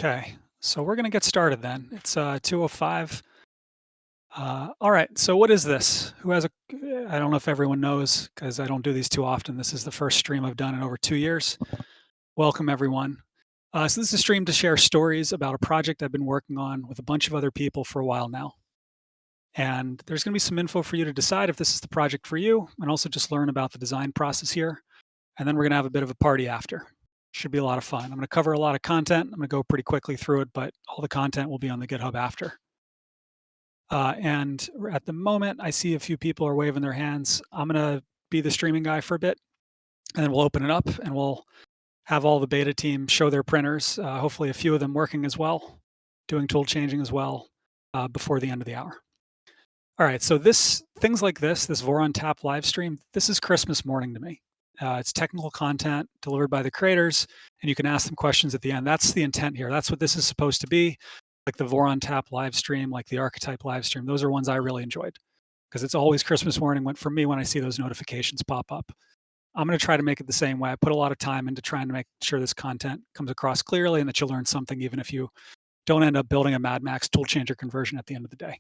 Okay, so we're going to get started then. It's 2:05. All right, so what is this? Who has a? I don't know if everyone knows because I don't do these too often. This is the first stream I've done in over 2 years. Welcome, everyone. So this is a stream to share stories about a project I've been working on with a bunch of other people for a while now. And there's going to be some info for you to decide if this is the project for you, and also just learn about the design process here. And then we're going to have a bit of a party after. Should be a lot of fun. I'm going to cover a lot of content. I'm going to go pretty quickly through it, but all the content will be on the GitHub after. And at the moment, I see a few people are waving their hands. I'm going to be the streaming guy for a bit, and then we'll open it up and we'll have all the beta team show their printers, hopefully a few of them working as well, doing tool changing as well before the end of the hour. All right, so things like this Voron Tap live stream, this is Christmas morning to me. It's technical content delivered by the creators, and you can ask them questions at the end. That's the intent here. That's what this is supposed to be, like the Voron Tap live stream, like the Archetype live stream. Those are ones I really enjoyed because it's always Christmas morning for me when I see those notifications pop up. I'm going to try to make it the same way. I put a lot of time into trying to make sure this content comes across clearly and that you learn something, even if you don't end up building a MadMax Toolchanger conversion at the end of the day.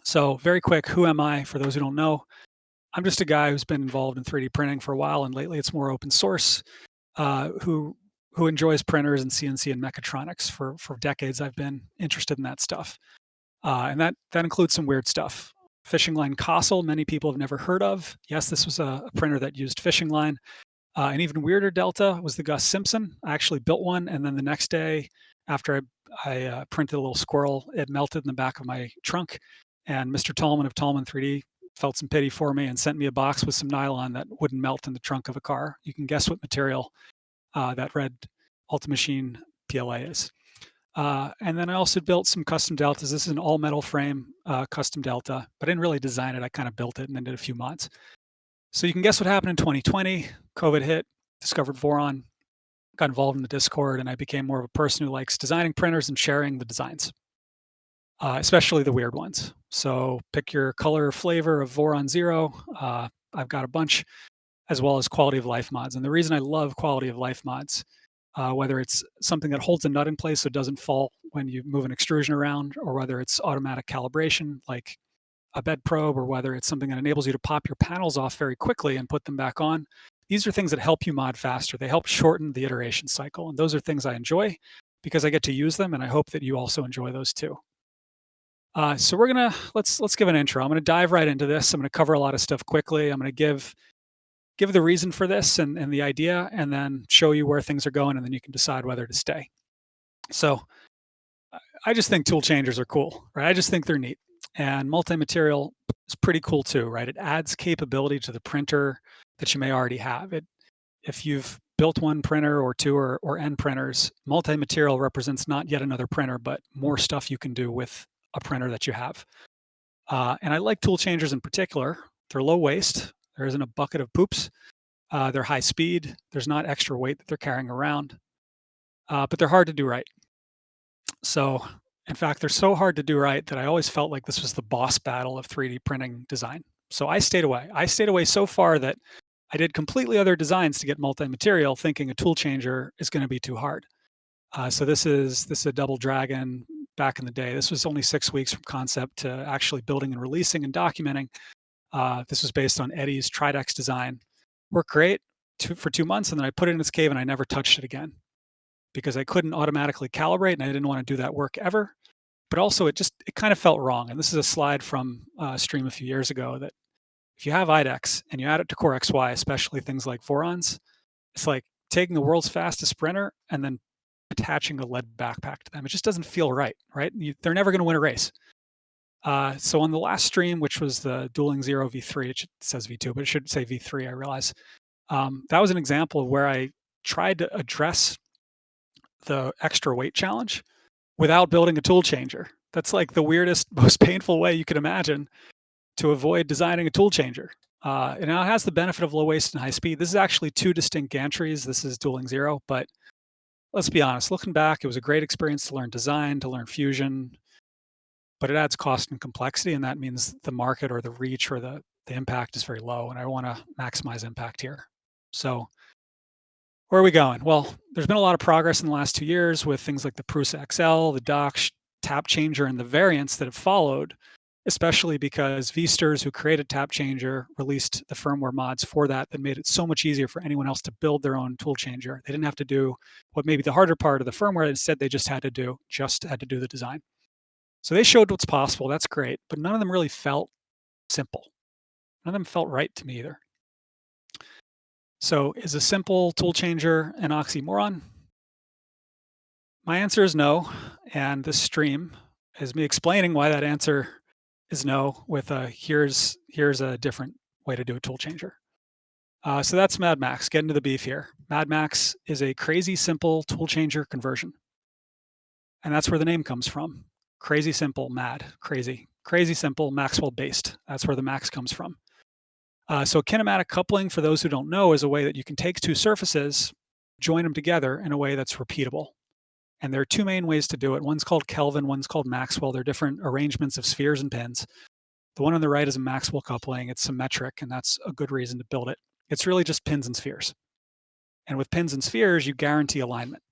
So very quick, who am I? For those who don't know, I'm just a guy who's been involved in 3D printing for a while, and lately it's more open source, who enjoys printers and CNC and mechatronics. For decades, I've been interested in that stuff. And that includes some weird stuff. Fishing line Castle, many people have never heard of. Yes, this was a printer that used fishing line. An even weirder delta was the Gus Simpson. I actually built one, and then the next day, after I printed a little squirrel, it melted in the back of my trunk. And Mr. Tallman of Tallman 3D felt some pity for me and sent me a box with some nylon that wouldn't melt in the trunk of a car. You can guess what material that red Ultimachine PLA is. And then I also built some custom deltas. This is an all metal frame custom delta, but I didn't really design it. I kind of built it and then did a few mods. So you can guess what happened in 2020. COVID hit, discovered Voron, got involved in the Discord, and I became more of a person who likes designing printers and sharing the designs, especially the weird ones. So pick your color or flavor of Voron Zero. I've got a bunch, as well as quality of life mods. And the reason I love quality of life mods, whether it's something that holds a nut in place so it doesn't fall when you move an extrusion around, or whether it's automatic calibration like a bed probe, or whether it's something that enables you to pop your panels off very quickly and put them back on. These are things that help you mod faster. They help shorten the iteration cycle. And those are things I enjoy because I get to use them, and I hope that you also enjoy those too. So we're gonna let's give an intro. I'm gonna dive right into this. I'm gonna cover a lot of stuff quickly. I'm gonna give the reason for this and the idea, and then show you where things are going, and then you can decide whether to stay. So I just think tool changers are cool, right? I just think they're neat. And multi-material is pretty cool too, right? It adds capability to the printer that you may already have. If you've built one printer or two or N printers, multi-material represents not yet another printer, but more stuff you can do with a printer that you have. And I like tool changers in particular. They're low waste. There isn't a bucket of poops. They're high speed. There's not extra weight that they're carrying around, but they're hard to do right. So in fact, they're so hard to do right that I always felt like this was the boss battle of 3D printing design. So I stayed away. I stayed away so far that I did completely other designs to get multi-material, thinking a tool changer is going to be too hard. So this is a double dragon back in the day. This was only 6 weeks from concept to actually building and releasing and documenting. This was based on Eddie's Tridex design. Worked great for 2 months, and then I put it in its cave and I never touched it again because I couldn't automatically calibrate and I didn't want to do that work ever. But also it kind of felt wrong. And this is a slide from a stream a few years ago that if you have IDEX and you add it to CoreXY, especially things like Vorons, it's like taking the world's fastest printer and then attaching a lead backpack to them. It just doesn't feel right, right? They're never going to win a race. So on the last stream, which was the Dueling Zero V3, it says V2, but it should say V3, I realize. That was an example of where I tried to address the extra weight challenge without building a tool changer. That's like the weirdest, most painful way you could imagine to avoid designing a tool changer. And now it has the benefit of low waste and high speed. This is actually 2 distinct gantries. This is Dueling Zero, but let's be honest, looking back, it was a great experience to learn design, to learn fusion, but it adds cost and complexity, and that means the market or the reach or the impact is very low, and I want to maximize impact here. So Where are we going? Well, there's been a lot of progress in the last 2 years with things like the Prusa XL, the dock, TapChanger, and the variants that have followed, especially because VSters, who created TapChanger, released the firmware mods for that that made it so much easier for anyone else to build their own Toolchanger. They didn't have to do what may be the harder part of the firmware. Instead, they just had to do the design. So they showed what's possible. That's great, but none of them really felt simple. None of them felt right to me either. So is a simple Toolchanger an oxymoron? My answer is no, and this stream is me explaining why that answer is no with a here's a different way to do a Toolchanger. So that's MadMax. Getting to the beef here. MadMax is a crazy simple Toolchanger conversion, and that's where the name comes from. Crazy simple, mad, crazy, crazy simple, Maxwell based. That's where the max comes from. So kinematic coupling, for those who don't know, is a way that you can take two surfaces, join them together in a way that's repeatable. And there are two main ways to do it. One's called Kelvin, one's called Maxwell. They're different arrangements of spheres and pins. The one on the right is a Maxwell coupling. It's symmetric, and that's a good reason to build it. It's really just pins and spheres. And with pins and spheres, you guarantee alignment.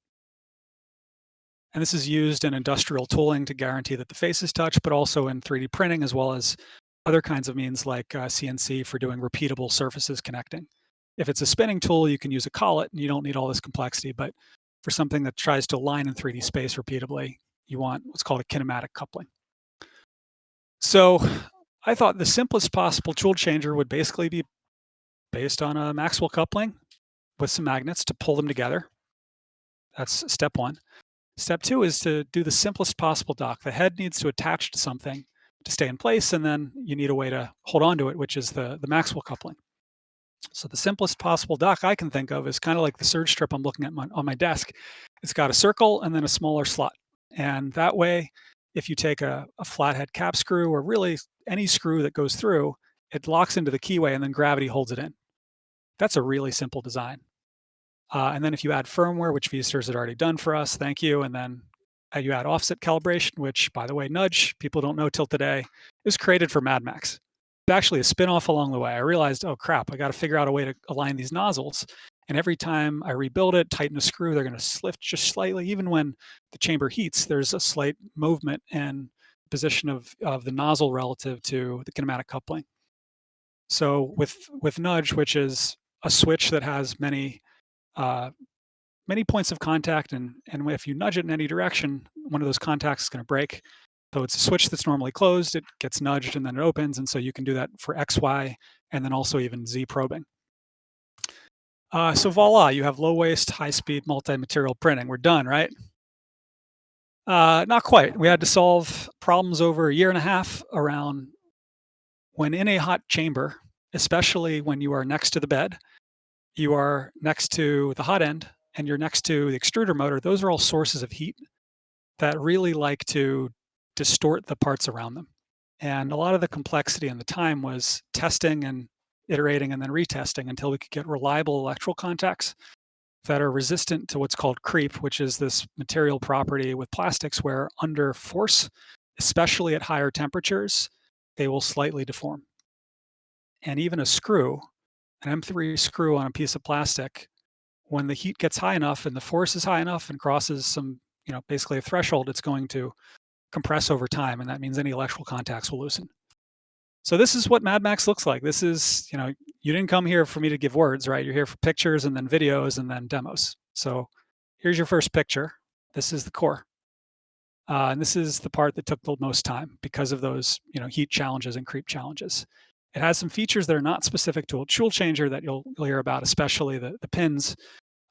And this is used in industrial tooling to guarantee that the faces touch, but also in 3D printing, as well as other kinds of means like CNC for doing repeatable surfaces connecting. If it's a spinning tool, you can use a collet, and you don't need all this complexity. But for something that tries to align in 3D space repeatably, you want what's called a kinematic coupling. So I thought the simplest possible Toolchanger would basically be based on a Maxwell coupling with some magnets to pull them together. That's step one. Step two is to do the simplest possible dock. The head needs to attach to something to stay in place, and then you need a way to hold on to it, which is the Maxwell coupling. So the simplest possible dock I can think of is kind of like the surge strip I'm looking at on my desk. It's got a circle and then a smaller slot. And that way, if you take a flathead cap screw or really any screw that goes through, it locks into the keyway and then gravity holds it in. That's a really simple design. And then if you add firmware, which VSters had already done for us, thank you. And then you add offset calibration, which, by the way, nudge, people don't know till today, is created for MadMax. It's actually a spin-off along the way. I realized, oh crap, I got to figure out a way to align these nozzles. And every time I rebuild it, tighten a screw, they're going to lift just slightly. Even when the chamber heats, there's a slight movement in position of the nozzle relative to the kinematic coupling. So with nudge, which is a switch that has many points of contact, and if you nudge it in any direction, one of those contacts is going to break. So it's a switch that's normally closed, it gets nudged and then it opens, and so you can do that for XY and then also even Z probing. So voila, you have low waste, high speed, multi-material printing. We're done, right? Not quite. We had to solve problems over a year and a half around when in a hot chamber, especially when you are next to the bed, you are next to the hot end, and you're next to the extruder motor. Those are all sources of heat that really like to distort the parts around them. And a lot of the complexity and the time was testing and iterating and then retesting until we could get reliable electrical contacts that are resistant to what's called creep, which is this material property with plastics where under force, especially at higher temperatures, they will slightly deform. And even a screw, an M3 screw on a piece of plastic, when the heat gets high enough and the force is high enough and crosses some, basically a threshold, it's going to compress over time, and that means any electrical contacts will loosen. So this is what MadMax looks like. This is, you didn't come here for me to give words, right? You're here for pictures and then videos and then demos. So here's your first picture. This is the core. And this is the part that took the most time because of those, heat challenges and creep challenges. It has some features that are not specific to a Toolchanger that you'll hear about, especially the pins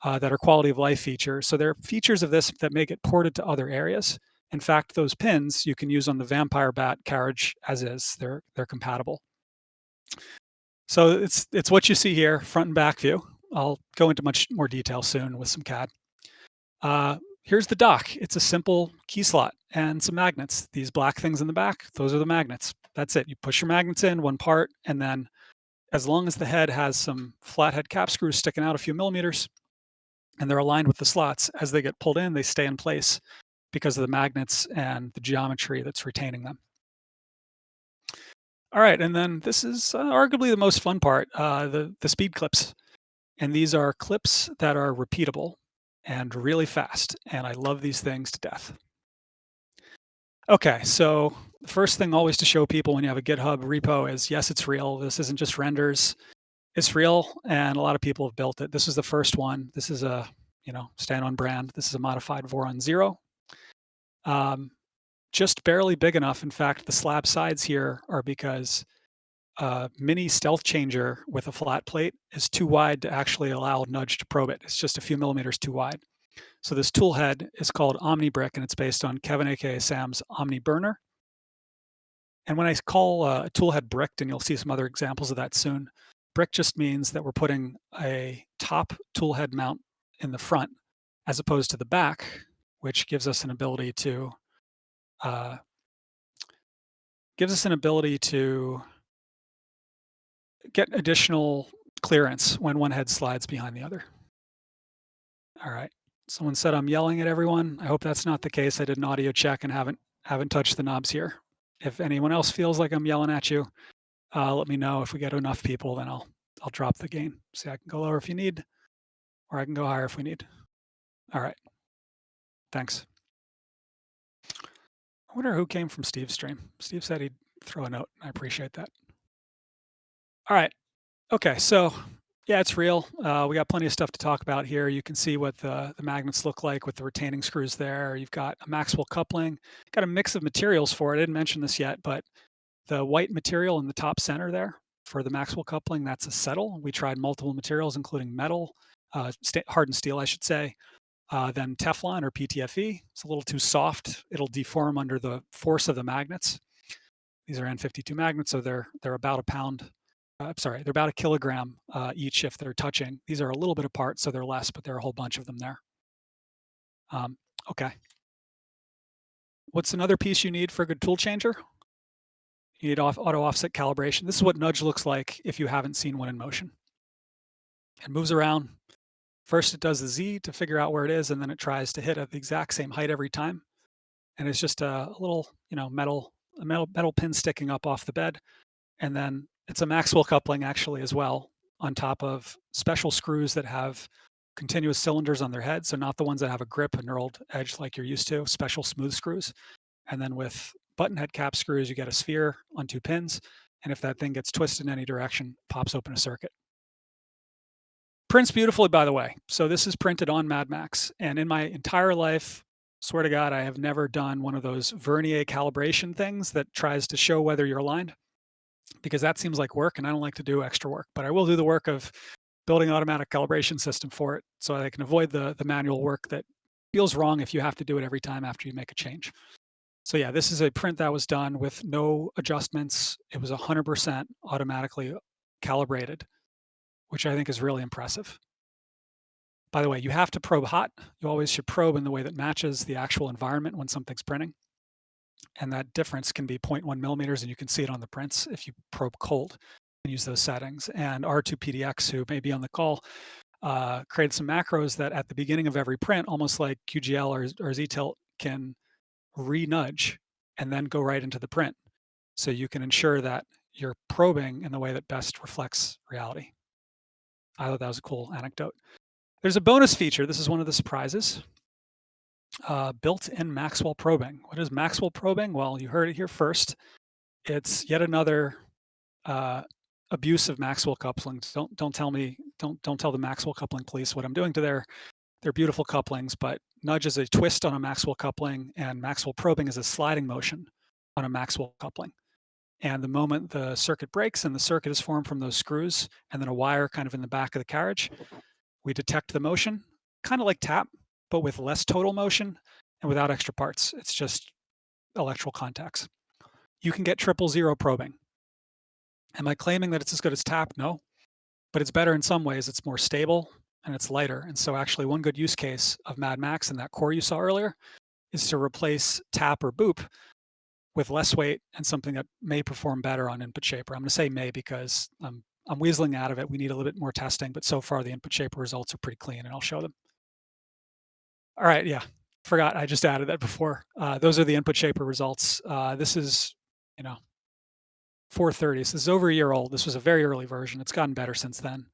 that are quality of life features. So there are features of this that make it ported to other areas. In fact, those pins you can use on the Vampire Bat carriage as is. They're compatible. So it's what you see here, front and back view. I'll go into much more detail soon with some CAD. Here's the dock. It's a simple key slot and some magnets. These black things in the back, those are the magnets. That's it. You push your magnets in one part, and then as long as the head has some flathead cap screws sticking out a few millimeters, and they're aligned with the slots, as they get pulled in, they stay in place because of the magnets and the geometry that's retaining them. All right, and then this is arguably the most fun part, the speed clips. And these are clips that are repeatable and really fast. And I love these things to death. Okay, so the first thing always to show people when you have a GitHub repo is, yes, it's real. This isn't just renders. It's real, and a lot of people have built it. This is the first one. This is a, stand on brand. This is a modified Voron 0. Just barely big enough. In fact, the slab sides here are because a mini stealthchanger with a flat plate is too wide to actually allow Nudge to probe it. It's just a few millimeters too wide. So this tool head is called OmniBrick, and it's based on Kevin, aka Sam's OmniBurner. And when I call a tool head bricked, and you'll see some other examples of that soon, brick just means that we're putting a top tool head mount in the front as opposed to the back, which gives us an ability to get additional clearance when one head slides behind the other. All right. Someone said I'm yelling at everyone. I hope that's not the case. I did an audio check and haven't touched the knobs here. If anyone else feels like I'm yelling at you, let me know. If we get enough people, then I'll drop the gain. See, I can go lower if you need, or I can go higher if we need. All right. Thanks. I wonder who came from Steve's stream. Steve said he'd throw a note. I appreciate that. All right. Okay. So yeah, it's real. We got plenty of stuff to talk about here. You can see what the magnets look like with the retaining screws there. You've got a Maxwell coupling, got a mix of materials for it. I didn't mention this yet, but the white material in the top center there for the Maxwell coupling, that's a settle. We tried multiple materials, including metal, hardened steel, I should say, then Teflon or PTFE. It's a little too soft. It'll deform under the force of the magnets. These are N52 magnets, so they're about a pound. They're about a kilogram each if they're touching. These are a little bit apart, so they're less, but there are a whole bunch of them there. Okay. What's another piece you need for a good tool changer? You need auto offset calibration. This is what nudge looks like if you haven't seen one in motion. It moves around. First, it does the Z to figure out where it is, and then it tries to hit at the exact same height every time. And it's just a little, metal pin sticking up off the bed. And then it's a Maxwell coupling actually as well, on top of special screws that have continuous cylinders on their head. So not the ones that have a grip, a knurled edge like you're used to, special smooth screws. And then with button head cap screws, you get a sphere on 2 pins. And if that thing gets twisted in any direction, pops open a circuit. Prints beautifully, by the way. So this is printed on MadMax. And in my entire life, swear to God, I have never done one of those vernier calibration things that tries to show whether you're aligned, because that seems like work, and I don't like to do extra work. But I will do the work of building an automatic calibration system for it so I can avoid the manual work that feels wrong if you have to do it every time after you make a change. So yeah, this is a print that was done with no adjustments. It was 100% automatically calibrated, which I think is really impressive. By the way, you have to probe hot. You always should probe in the way that matches the actual environment when something's printing. And that difference can be 0.1 millimeters, and you can see it on the prints if you probe cold and use those settings. And R2PDX, who may be on the call, created some macros that at the beginning of every print, almost like QGL or ZTilt, can re-nudge and then go right into the print. So you can ensure that you're probing in the way that best reflects reality. I thought that was a cool anecdote. There's a bonus feature. This is one of the surprises. Built-in Maxwell probing. What is Maxwell probing? Well, you heard it here first. It's yet another abuse of Maxwell couplings. Don't tell the Maxwell coupling police what I'm doing to their beautiful couplings. But nudge is a twist on a Maxwell coupling, and Maxwell probing is a sliding motion on a Maxwell coupling. And the moment the circuit breaks and the circuit is formed from those screws and then a wire kind of in the back of the carriage, we detect the motion, kind of like tap, but with less total motion and without extra parts. It's just electrical contacts. You can get 000 probing. Am I claiming that it's as good as tap? No, but it's better in some ways. It's more stable and it's lighter. And so actually one good use case of MadMax and that core you saw earlier is to replace tap or boop with less weight and something that may perform better on input shaper. I'm going to say may because I'm weaseling out of it. We need a little bit more testing, but so far the input shaper results are pretty clean, and I'll show them. All right, yeah, forgot I just added that before. Those are the input shaper results. This is, 430. So this is over a year old. This was a very early version. It's gotten better since then.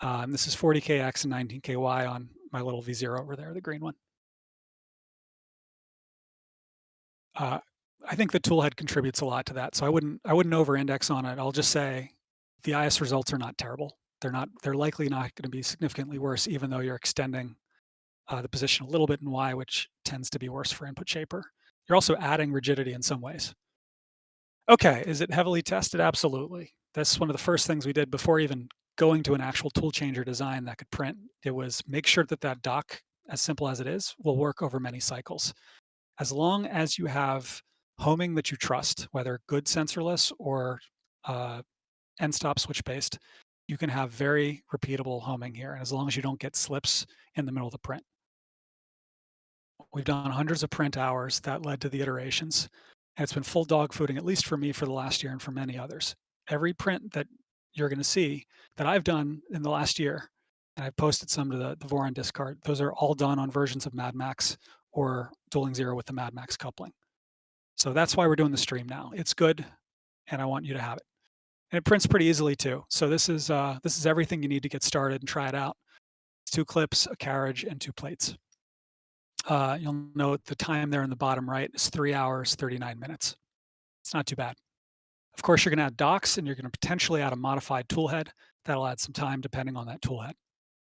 And this is 40kx and 19ky on my little V0 over there, the green one. Uh, I think the toolhead contributes a lot to that, so I wouldn't over-index on it. I'll just say the IS results are not terrible. They're likely not going to be significantly worse, even though you're extending the position a little bit in Y, which tends to be worse for input shaper. You're also adding rigidity in some ways. Okay, is it heavily tested? Absolutely. That's one of the first things we did before even going to an actual tool changer design that could print. It was make sure that that dock, as simple as it is, will work over many cycles. As long as you have homing that you trust, whether good sensorless or uh, end stop switch based, you can have very repeatable homing here. And as long as you don't get slips in the middle of the print. We've done hundreds of print hours that led to the iterations. And it's been full dog fooding, at least for me, for the last year and for many others. Every print that you're going to see that I've done in the last year, and I've posted some to the Voron Discard, those are all done on versions of MadMax or dueling zero with the MadMax coupling. So that's why we're doing the stream now. It's good, and I want you to have it. And it prints pretty easily too. So this is everything you need to get started and try it out. It's 2 clips, a carriage, and 2 plates. You'll note the time there in the bottom right is 3 hours, 39 minutes. It's not too bad. Of course, you're going to add docks and you're going to potentially add a modified tool head. That'll add some time depending on that tool head.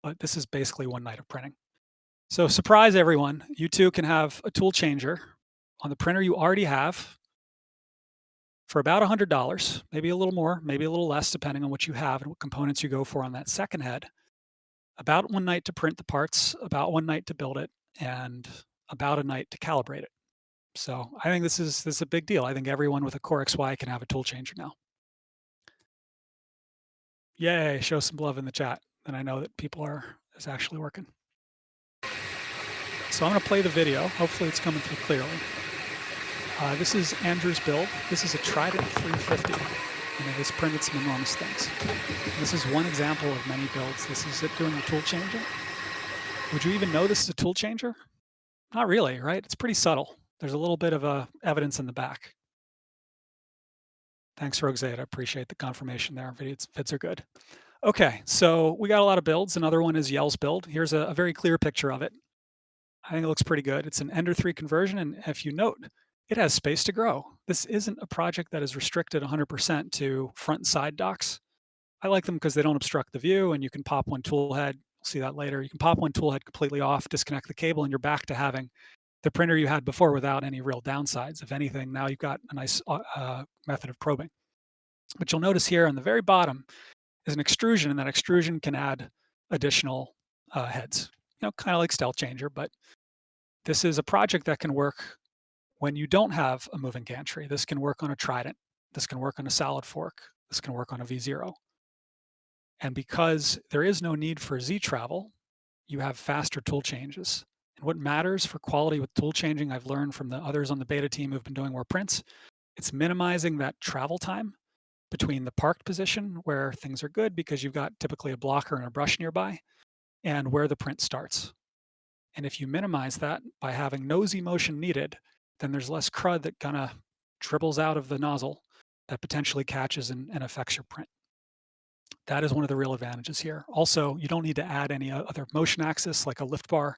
But this is basically one night of printing. So surprise everyone, you too can have a tool changer on the printer you already have for about $100, maybe a little more, maybe a little less, depending on what you have and what components you go for on that second head. About one night to print the parts, about one night to build it, and about a night to calibrate it. So I think this is a big deal. I think everyone with a CoreXY can have a tool changer now. Yay, show some love in the chat. And I know that is actually working. So I'm gonna play the video. Hopefully it's coming through clearly. This is Andrew's build. This is a Trident 350, and it has printed some enormous things. And this is one example of many builds. This is it doing a tool changer. Would you even know this is a tool changer? Not really, right? It's pretty subtle. There's a little bit of evidence in the back. Thanks, Roxade. I appreciate the confirmation there. Vids are good. Okay, so we got a lot of builds. Another one is Yell's build. Here's a very clear picture of it. I think it looks pretty good. It's an Ender 3 conversion, and if you note, it has space to grow. This isn't a project that is restricted 100% to front and side docks. I like them because they don't obstruct the view, and you can pop one tool head. We'll see that later. You can pop one tool head completely off, disconnect the cable, and you're back to having the printer you had before without any real downsides. If anything, now you've got a nice method of probing. But you'll notice here on the very bottom is an extrusion, and that extrusion can add additional heads. Kind of like stealthchanger, but this is a project that can work when you don't have a moving gantry. This can work on a Trident. This can work on a solid fork. This can work on a V0. And because there is no need for Z travel, you have faster tool changes. And what matters for quality with tool changing, I've learned from the others on the beta team who've been doing more prints, it's minimizing that travel time between the parked position where things are good because you've got typically a blocker and a brush nearby, and where the print starts. And if you minimize that by having no Z motion needed, then there's less crud that kind of dribbles out of the nozzle that potentially catches and affects your print. That is one of the real advantages here. Also, you don't need to add any other motion axis like a lift bar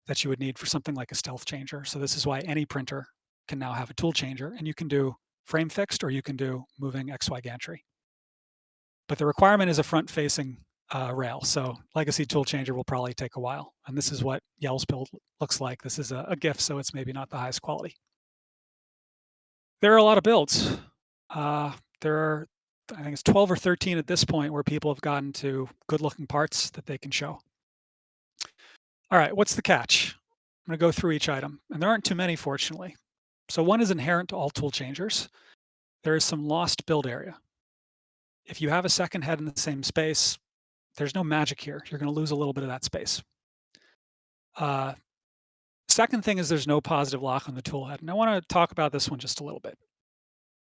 that you would need for something like a stealthchanger. So this is why any printer can now have a tool changer, and you can do frame fixed or you can do moving XY gantry. But the requirement is a front-facing rail. So legacy tool changer will probably take a while. And this is what Yell's build looks like. This is a GIF, so it's maybe not the highest quality. There are a lot of builds. There are, I think it's 12 or 13 at this point where people have gotten to good-looking parts that they can show. All right, what's the catch? I'm going to go through each item, and there aren't too many, fortunately. So one is inherent to all tool changers. There is some lost build area. If you have a second head in the same space, there's no magic here. You're going to lose a little bit of that space. Second thing is there's no positive lock on the tool head. And I want to talk about this one just a little bit.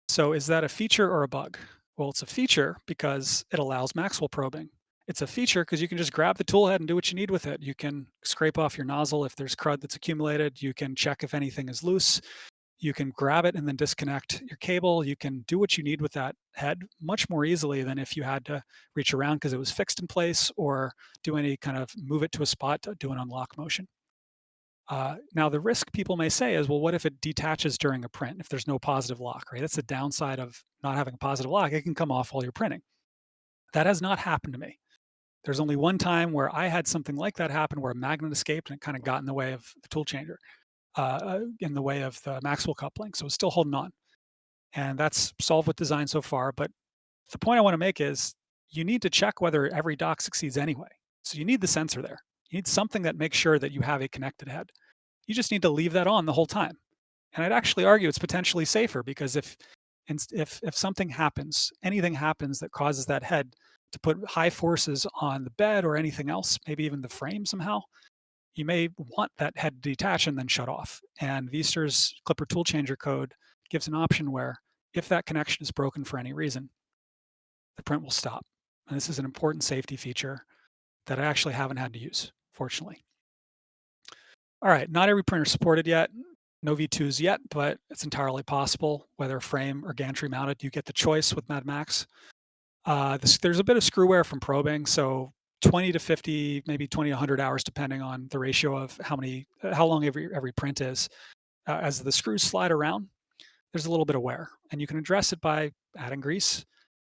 So is that a feature or a bug? Well, it's a feature because it allows Maxwell probing. It's a feature because you can just grab the tool head and do what you need with it. You can scrape off your nozzle if there's crud that's accumulated. You can check if anything is loose. You can grab it and then disconnect your cable. You can do what you need with that head much more easily than if you had to reach around because it was fixed in place or do any kind of move it to a spot to do an unlock motion. Now, the risk people may say is, well, what if it detaches during a print? If there's no positive lock, right? That's the downside of not having a positive lock. It can come off while you're printing. That has not happened to me. There's only one time where I had something like that happen where a magnet escaped and it kind of got in the way of the tool changer, in the way of the Maxwell coupling. So it's still holding on. And that's solved with design so far. But the point I want to make is you need to check whether every dock succeeds anyway. So you need the sensor there. You need something that makes sure that you have a connected head. You just need to leave that on the whole time. And I'd actually argue it's potentially safer because if something happens, anything happens that causes that head to put high forces on the bed or anything else, maybe even the frame somehow, you may want that head to detach and then shut off. And Vister's Clipper tool changer code gives an option where if that connection is broken for any reason, the print will stop. And this is an important safety feature that I actually haven't had to use, fortunately. All right, not every printer is supported yet. No V2s yet, but it's entirely possible, whether frame or gantry mounted. You get the choice with MadMax. There's a bit of screw wear from probing, so 20 to 50, maybe 20 to 100 hours, depending on the ratio of how long every print is. As the screws slide around, there's a little bit of wear, and you can address it by adding grease.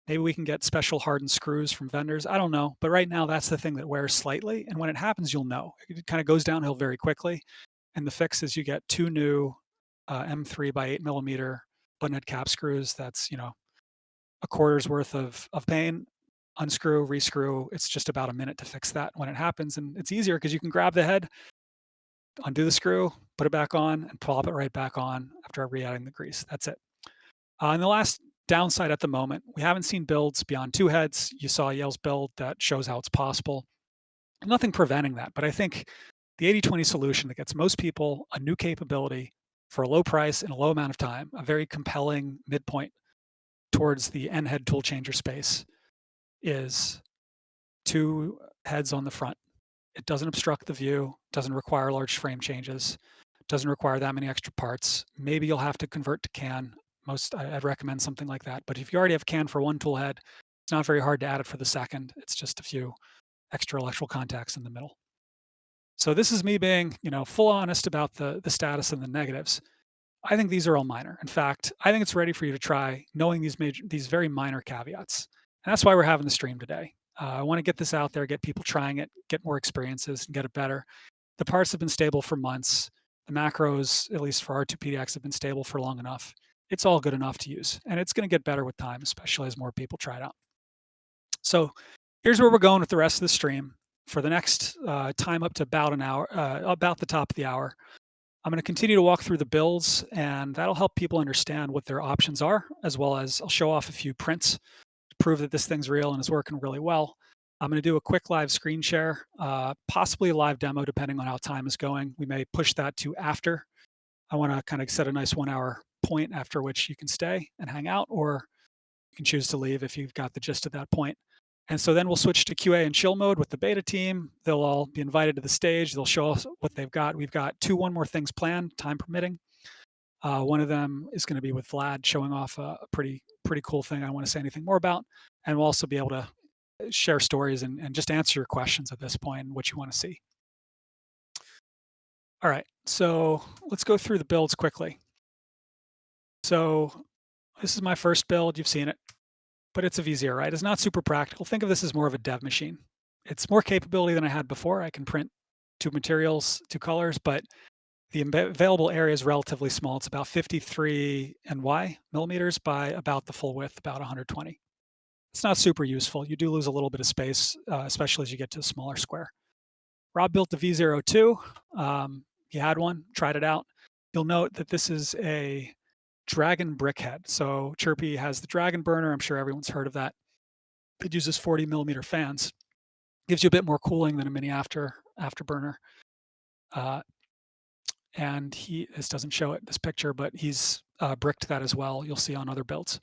Maybe we can get special hardened screws from vendors. I don't know, but right now that's the thing that wears slightly, and when it happens, you'll know. It kind of goes downhill very quickly, and the fix is you get two new M3 by 8 millimeter buttonhead cap screws. That's a quarter's worth of pain. Unscrew, rescrew. It's just about a minute to fix that when it happens, and it's easier because you can grab the head, undo the screw, put it back on, and plop it right back on after re-adding the grease. That's it. And the last downside at the moment, we haven't seen builds beyond 2 heads. You saw Yale's build that shows how it's possible. Nothing preventing that, but I think the 80/20 solution that gets most people a new capability for a low price in a low amount of time, a very compelling midpoint towards the N head tool changer space, is 2 heads on the front. It doesn't obstruct the view, doesn't require large frame changes, doesn't require that many extra parts. Maybe you'll have to convert to CAN. I'd recommend something like that. But if you already have CAN for one tool head, it's not very hard to add it for the second. It's just a few extra electrical contacts in the middle. So this is me being, full honest about the status and the negatives. I think these are all minor. In fact, I think it's ready for you to try, knowing these very minor caveats. And that's why we're having the stream today. I want to get this out there, get people trying it, get more experiences, and get it better. The parts have been stable for months. The macros, at least for R2PDX, have been stable for long enough. It's all good enough to use, and it's going to get better with time, especially as more people try it out. So here's where we're going with the rest of the stream. For the next time up to about an hour, about the top of the hour, I'm going to continue to walk through the builds, and that'll help people understand what their options are, as well as I'll show off a few prints to prove that this thing's real and is working really well. I'm going to do a quick live screen share, possibly a live demo, depending on how time is going. We may push that to after. I want to kind of set a nice 1 hour point after which you can stay and hang out, or you can choose to leave if you've got the gist of that point. And so then we'll switch to QA and chill mode with the beta team. They'll all be invited to the stage. They'll show us what they've got. We've got one more things planned, time permitting. One of them is going to be with Vlad showing off a pretty cool thing I don't want to say anything more about. And we'll also be able to share stories and just answer your questions at this point and what you want to see. All right, so let's go through the builds quickly. So this is my first build. You've seen it, but it's a V0, right? It's not super practical. Think of this as more of a dev machine. It's more capability than I had before. I can print 2 materials, 2 colors, but the available area is relatively small. It's about 53 NY millimeters by about the full width, about 120. It's not super useful. You do lose a little bit of space, especially as you get to a smaller square. Rob built the V02. He had one, tried it out. You'll note that this is a dragon brick head. So Chirpy has the dragon burner. I'm sure everyone's heard of that. It uses 40 millimeter fans. Gives you a bit more cooling than a mini afterburner. And this doesn't show it, this picture, but he's bricked that as well. You'll see on other builds.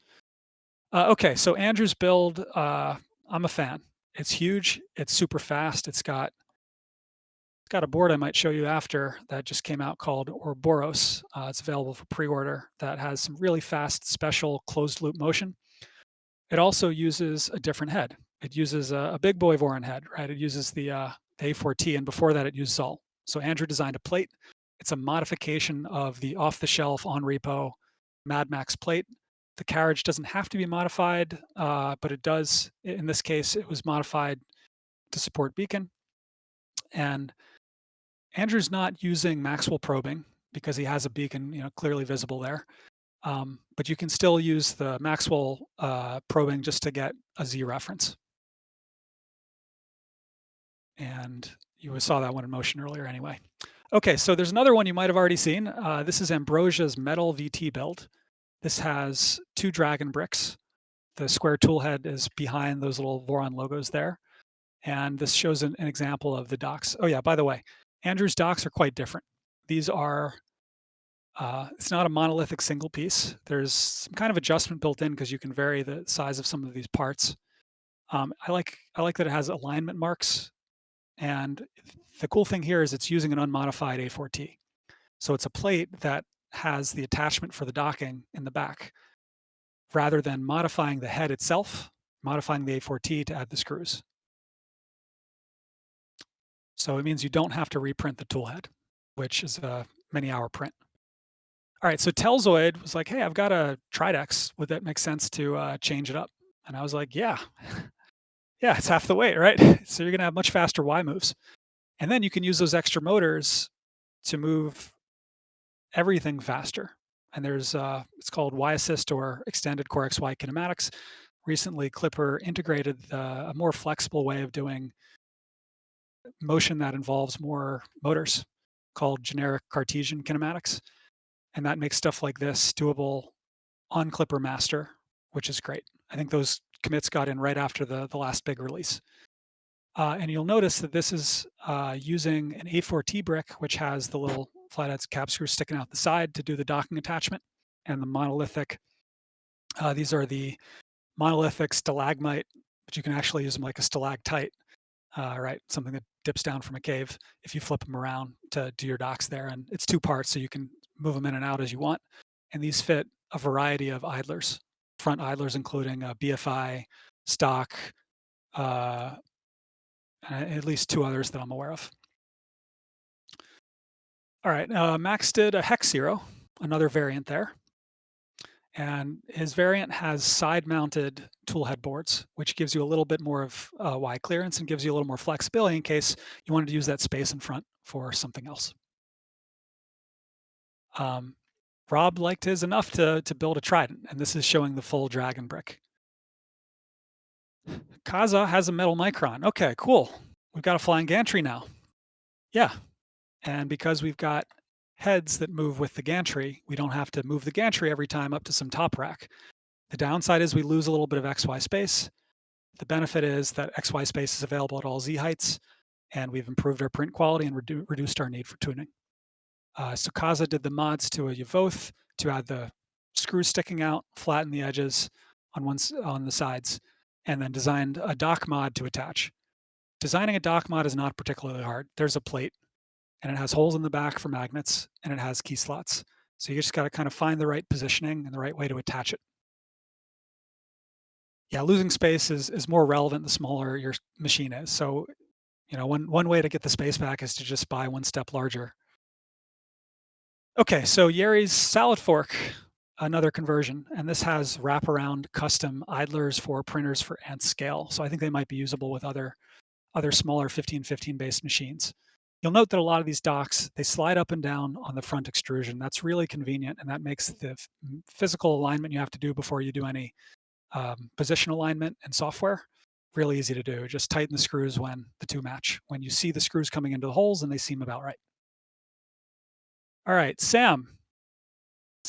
Okay, so Andrew's build, I'm a fan. It's huge. It's super fast. It's got got a board I might show you after that just came out called Ouroboros. It's available for pre-order that has some really fast special closed loop motion. It also uses a different head. It uses a big boy Voron head, right? It uses the A4T, and before that it used Zoll. So Andrew designed a plate. It's a modification of the off-the-shelf on repo MadMax plate. The carriage doesn't have to be modified, but it does. In this case, it was modified to support beacon. And Andrew's not using Maxwell probing because he has a beacon, clearly visible there. But you can still use the Maxwell probing just to get a Z reference. And you saw that one in motion earlier anyway. Okay, so there's another one you might have already seen. This is Ambrosia's metal VT build. This has 2 dragon bricks. The square tool head is behind those little Voron logos there. And this shows an example of the docks. Oh yeah, by the way, Andrew's docks are quite different. These are, it's not a monolithic single piece. There's some kind of adjustment built in because you can vary the size of some of these parts. I like that it has alignment marks. And the cool thing here is it's using an unmodified A4T. So it's a plate that has the attachment for the docking in the back, rather than modifying the head itself, modifying the A4T to add the screws. So it means you don't have to reprint the tool head, which is a many-hour print. All right, so Telxoid was like, hey, I've got a Tridex. Would that make sense to change it up? And I was like, yeah. Yeah, it's half the weight, right? So you're going to have much faster Y moves. And then you can use those extra motors to move everything faster. And there's, it's called Y Assist or extended CoreXY kinematics. Recently, Clipper integrated a more flexible way of doing motion that involves more motors called generic Cartesian kinematics. And that makes stuff like this doable on Clipper Master, which is great. I think those commits got in right after the last big release. And you'll notice that this is using an A4T brick, which has the little flathead cap screws sticking out the side to do the docking attachment, and the monolithic. These are the monolithic stalagmite, but you can actually use them like a stalactite, right? Something that dips down from a cave if you flip them around to do your docks there. And it's 2 parts, so you can move them in and out as you want. And these fit a variety of idlers, front idlers, including BFI, stock, at least 2 others that I'm aware of. All right, Max did a hex 0, another variant there. And his variant has side-mounted tool head boards, which gives you a little bit more of Y clearance and gives you a little more flexibility in case you wanted to use that space in front for something else. Rob liked his enough to build a trident, and this is showing the full dragon brick. Caza has a metal micron. Okay, cool. We've got a flying gantry now. Yeah, and because we've got heads that move with the gantry, we don't have to move the gantry every time up to some top rack. The downside is we lose a little bit of XY space. The benefit is that XY space is available at all Z heights, and we've improved our print quality and reduced our need for tuning. So Caza did the mods to a Yavoth to add the screws sticking out, flatten the edges on the sides, and then designed a dock mod to attach. Designing a dock mod is not particularly hard. There's a plate, and it has holes in the back for magnets, and it has key slots. So you just got to kind of find the right positioning and the right way to attach it. Yeah, losing space is more relevant the smaller your machine is. So, one way to get the space back is to just buy 1 step larger. Okay, so Yeri's salad fork, another conversion, and this has wraparound custom idlers for printers for Ant scale. So I think they might be usable with other smaller 1515 based machines. You'll note that a lot of these docks, they slide up and down on the front extrusion. That's really convenient, and that makes the physical alignment you have to do before you do any position alignment and software really easy to do. Just tighten the screws when the 2 match. When you see the screws coming into the holes and they seem about right. All right, Sam,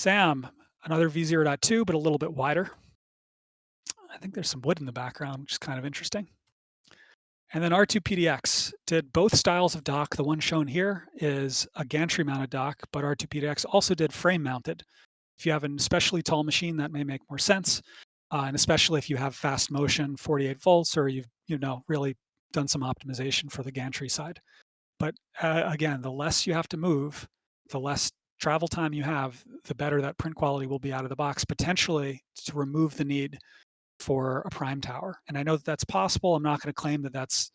another V0.2, but a little bit wider. I think there's some wood in the background, which is kind of interesting. And then R2PDX did both styles of dock. The one shown here is a gantry mounted dock, but R2PDX also did frame mounted. If you have an especially tall machine, that may make more sense. And especially if you have fast motion, 48 volts, or you've really done some optimization for the gantry side. But again, the less you have to move, the less travel time you have, the better that print quality will be out of the box, potentially to remove the need for a prime tower. And I know that that's possible. I'm not going to claim that that's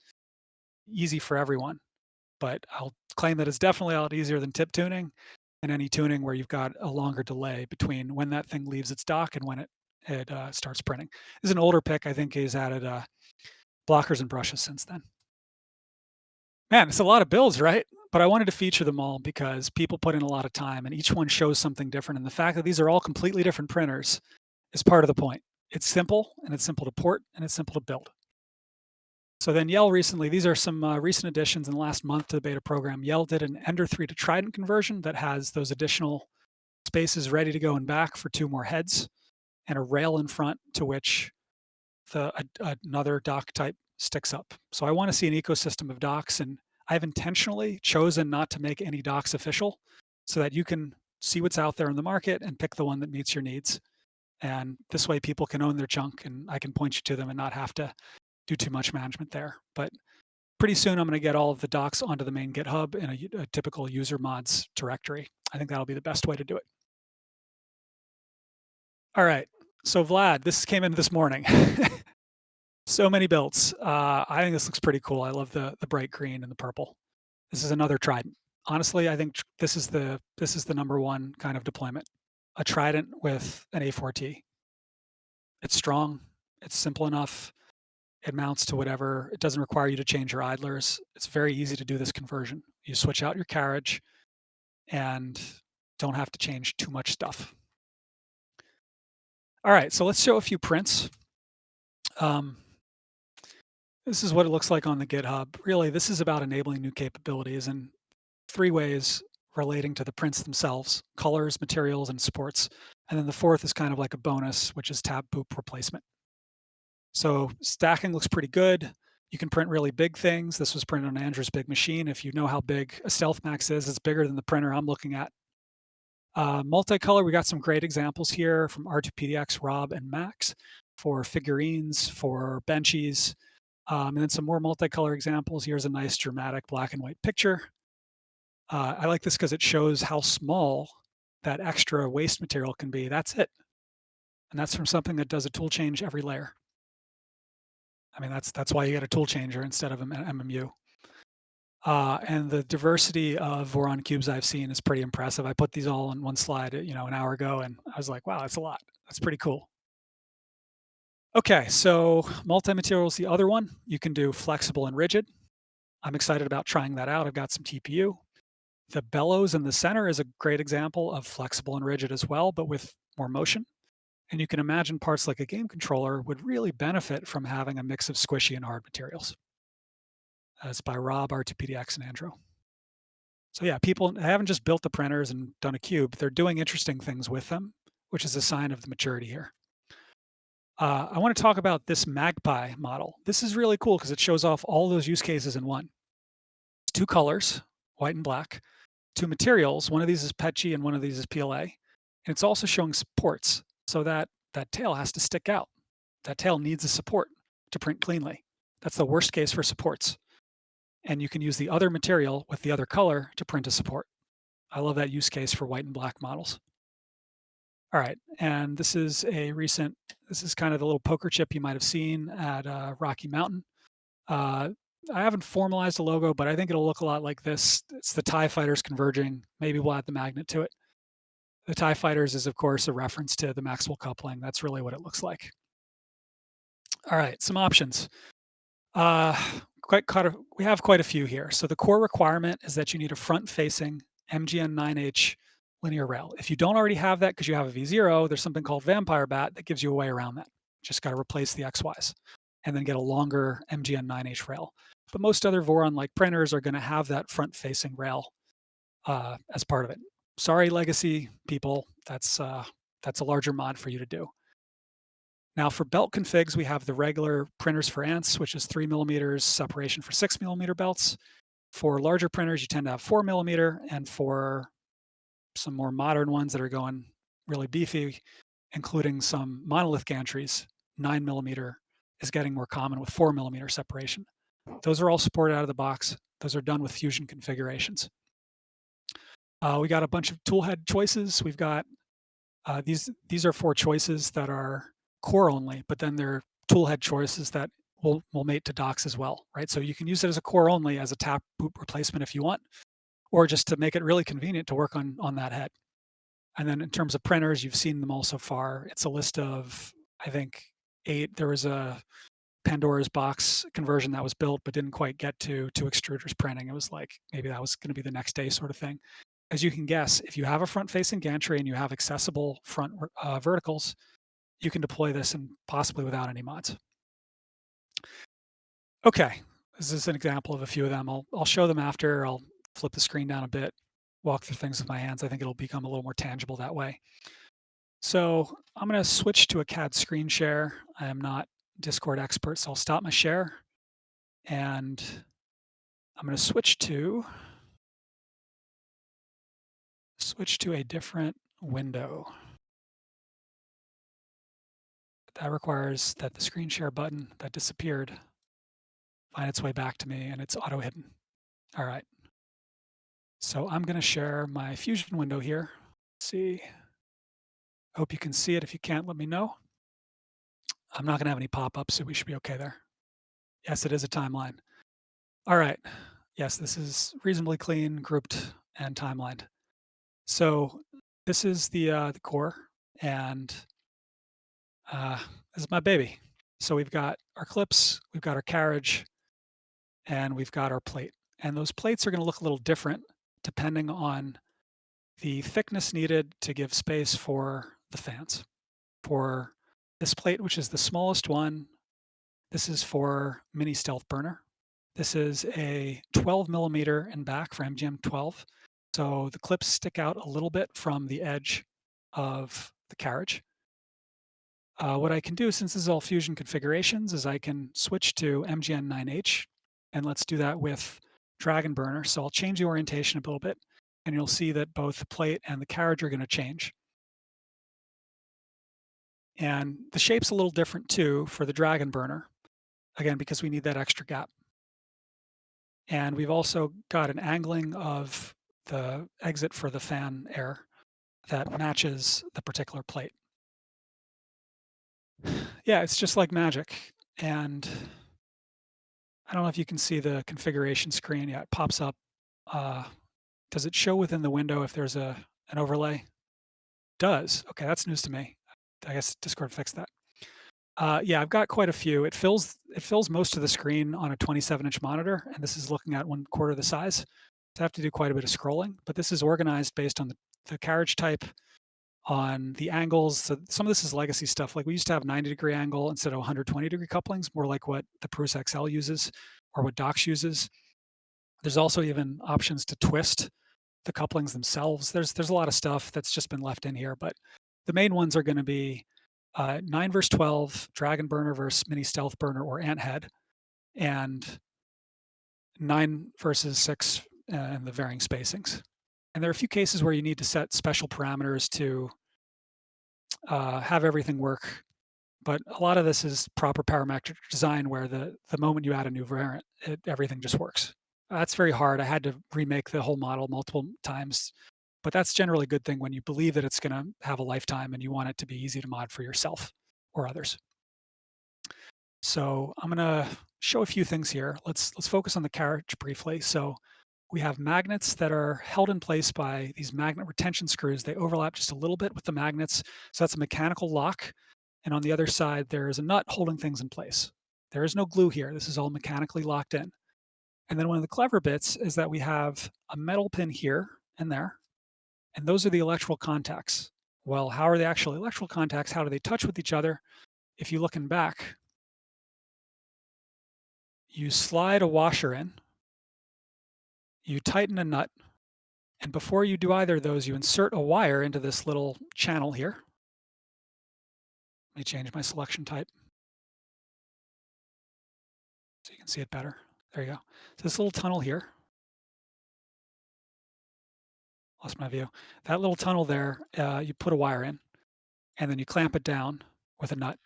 easy for everyone, but I'll claim that it's definitely a lot easier than tip tuning and any tuning where you've got a longer delay between when that thing leaves its dock and when it starts printing. This is an older pick. I think he's added blockers and brushes since then. Man, it's a lot of builds, right? But I wanted to feature them all because people put in a lot of time and each one shows something different. And the fact that these are all completely different printers is part of the point. It's simple and it's simple to port and it's simple to build. So then Yell recently, these are some recent additions in the last month to the beta program. Yell did an Ender 3 to Trident conversion that has those additional spaces ready to go and back for 2 more heads and a rail in front to which another dock type sticks up. So I want to see an ecosystem of docks, and I've intentionally chosen not to make any docks official so that you can see what's out there in the market and pick the one that meets your needs. And this way people can own their junk and I can point you to them and not have to do too much management there. But pretty soon I'm going to get all of the docs onto the main GitHub in a typical user mods directory. I think that'll be the best way to do it. All right. So Vlad, this came in this morning. So many builds. I think this looks pretty cool. I love the bright green and the purple. This is another Trident. Honestly, I think this is the number one kind of deployment. A Trident with an A4T. It's strong. It's simple enough. It mounts to whatever. It doesn't require you to change your idlers. It's very easy to do this conversion. You switch out your carriage and don't have to change too much stuff. All right, so let's show a few prints. This is what it looks like on the GitHub. Really, this is about enabling new capabilities in 3 ways relating to the prints themselves: colors, materials, and supports. And then the 4th is kind of like a bonus, which is tab poop replacement. So stacking looks pretty good. You can print really big things. This was printed on Andrew's big machine. If you know how big a StealthMax is, it's bigger than the printer I'm looking at. Multicolor, we got some great examples here from R2PDX, Rob, and Max for figurines, for benchies, and then some more multicolor examples. Here's a nice dramatic black and white picture. I like this because it shows how small that extra waste material can be. That's it. And that's from something that does a tool change every layer. I mean, that's why you get a Toolchanger instead of an MMU. And the diversity of Voron cubes I've seen is pretty impressive. I put these all in one slide, an hour ago, and I was like, wow, that's a lot. That's pretty cool. Okay, so multi-material is the other one. You can do flexible and rigid. I'm excited about trying that out. I've got some TPU. The bellows in the center is a great example of flexible and rigid as well, but with more motion. And you can imagine parts like a game controller would really benefit from having a mix of squishy and hard materials. It's by Rob, R2PDX, and Andrew. So yeah, people haven't just built the printers and done a cube. They're doing interesting things with them, which is a sign of the maturity here. I want to talk about this Magpie model. This is really cool because it shows off all those use cases in one. It's 2 colors, white and black, 2 materials. One of these is Petchy and one of these is PLA. And it's also showing supports so that that tail has to stick out. That tail needs a support to print cleanly. That's the worst case for supports. And you can use the other material with the other color to print a support. I love that use case for white and black models. All right, and this is kind of the little poker chip you might have seen at Rocky Mountain. I haven't formalized a logo, but I think it'll look a lot like this. It's the TIE fighters converging. Maybe we'll add the magnet to it. The TIE fighters is, of course, a reference to the Maxwell coupling. That's really what it looks like. All right, some options. We have quite a few here. So the core requirement is that you need a front-facing MGN9H linear rail. If you don't already have that because you have a V0, there's something called Vampire Bat that gives you a way around that. Just got to replace the XYs and then get a longer MGN9H rail. But most other Voron-like printers are going to have that front-facing rail as part of it. Sorry, legacy people, that's a larger mod for you to do. Now for belt configs, we have the regular printers for ants, which is 3 millimeters separation for 6 millimeter belts. For larger printers, you tend to have 4 millimeter, and for some more modern ones that are going really beefy, including some monolith gantries, 9 millimeter is getting more common with 4 millimeter separation. Those are all supported out of the box. Those are done with Fusion configurations. We got a bunch of toolhead choices. We've got these are 4 choices that are core only, but then they're toolhead choices that will mate to docks as well, right? So you can use it as a core only as a tap boot replacement if you want, or just to make it really convenient to work on that head. And then in terms of printers, you've seen them all so far. It's a list of, I think, 8. There was a Pandora's box conversion that was built but didn't quite get to extruders printing. It was like maybe that was going to be the next day sort of thing. As you can guess, if you have a front-facing gantry and you have accessible front verticals, you can deploy this and possibly without any mods. Okay, this is an example of a few of them. I'll show them after. I'll flip the screen down a bit, walk through things with my hands. I think it'll become a little more tangible that way. So I'm going to switch to a CAD screen share. I am not Discord expert, so I'll stop my share and I'm going to switch to a different window. That requires that the screen share button that disappeared find its way back to me and it's auto hidden. All right. So I'm going to share my Fusion window here. Let's see. Hope you can see it. If you can't, let me know. I'm not going to have any pop-ups, so we should be okay there. Yes, it is a timeline. All right. Yes, this is reasonably clean, grouped, and timelined. So this is the core, and this is my baby. So we've got our clips, we've got our carriage, and we've got our plate. And those plates are going to look a little different depending on the thickness needed to give space for the fans. For this plate, which is the smallest one, this is for mini stealthburner. This is a 12 millimeter in back for MGM 12. So the clips stick out a little bit from the edge of the carriage. What I can do, since this is all Fusion configurations, is I can switch to MGN 9H, and let's do that with drag and burner. So I'll change the orientation a little bit, and you'll see that both the plate and the carriage are going to change. And the shape's a little different too for the drag and burner, again, because we need that extra gap. And we've also got an angling of the exit for the fan air that matches the particular plate. Yeah, it's just like magic. And I don't know if you can see the configuration screen. Yeah, it pops up. Does it show within the window if there's an overlay? Does. Okay, that's news to me. I guess Discord fixed that. Yeah, I've got quite a few. It fills most of the screen on a 27-inch monitor, and this is looking at 1/4 the size. So I have to do quite a bit of scrolling, but this is organized based on the carriage type, on the angles. So some of this is legacy stuff. Like we used to have 90-degree angle instead of 120-degree couplings, more like what the Prusa XL uses or what Docs uses. There's also even options to twist the couplings themselves. There's a lot of stuff that's just been left in here, but the main ones are going to be 9 versus 12, Dragon Burner versus Mini Stealth Burner or Ant Head, and 9 versus 6 and the varying spacings. And there are a few cases where you need to set special parameters to have everything work. But a lot of this is proper parametric design where the moment you add a new variant, everything just works. That's very hard. I had to remake the whole model multiple times, but that's generally a good thing when you believe that it's going to have a lifetime and you want it to be easy to mod for yourself or others. So I'm going to show a few things here. Let's focus on the carriage briefly. So we have magnets that are held in place by these magnet retention screws. They overlap just a little bit with the magnets. So that's a mechanical lock. And on the other side, there is a nut holding things in place. There is no glue here. This is all mechanically locked in. And then one of the clever bits is that we have a metal pin here and there, and those are the electrical contacts. Well, how are they actually electrical contacts? How do they touch with each other? If you look in back, you slide a washer in, you tighten a nut, and before you do either of those, you insert a wire into this little channel here. Let me change my selection type so you can see it better. There you go. So this little tunnel here, lost my view. That little tunnel there, you put a wire in, and then you clamp it down with a nut.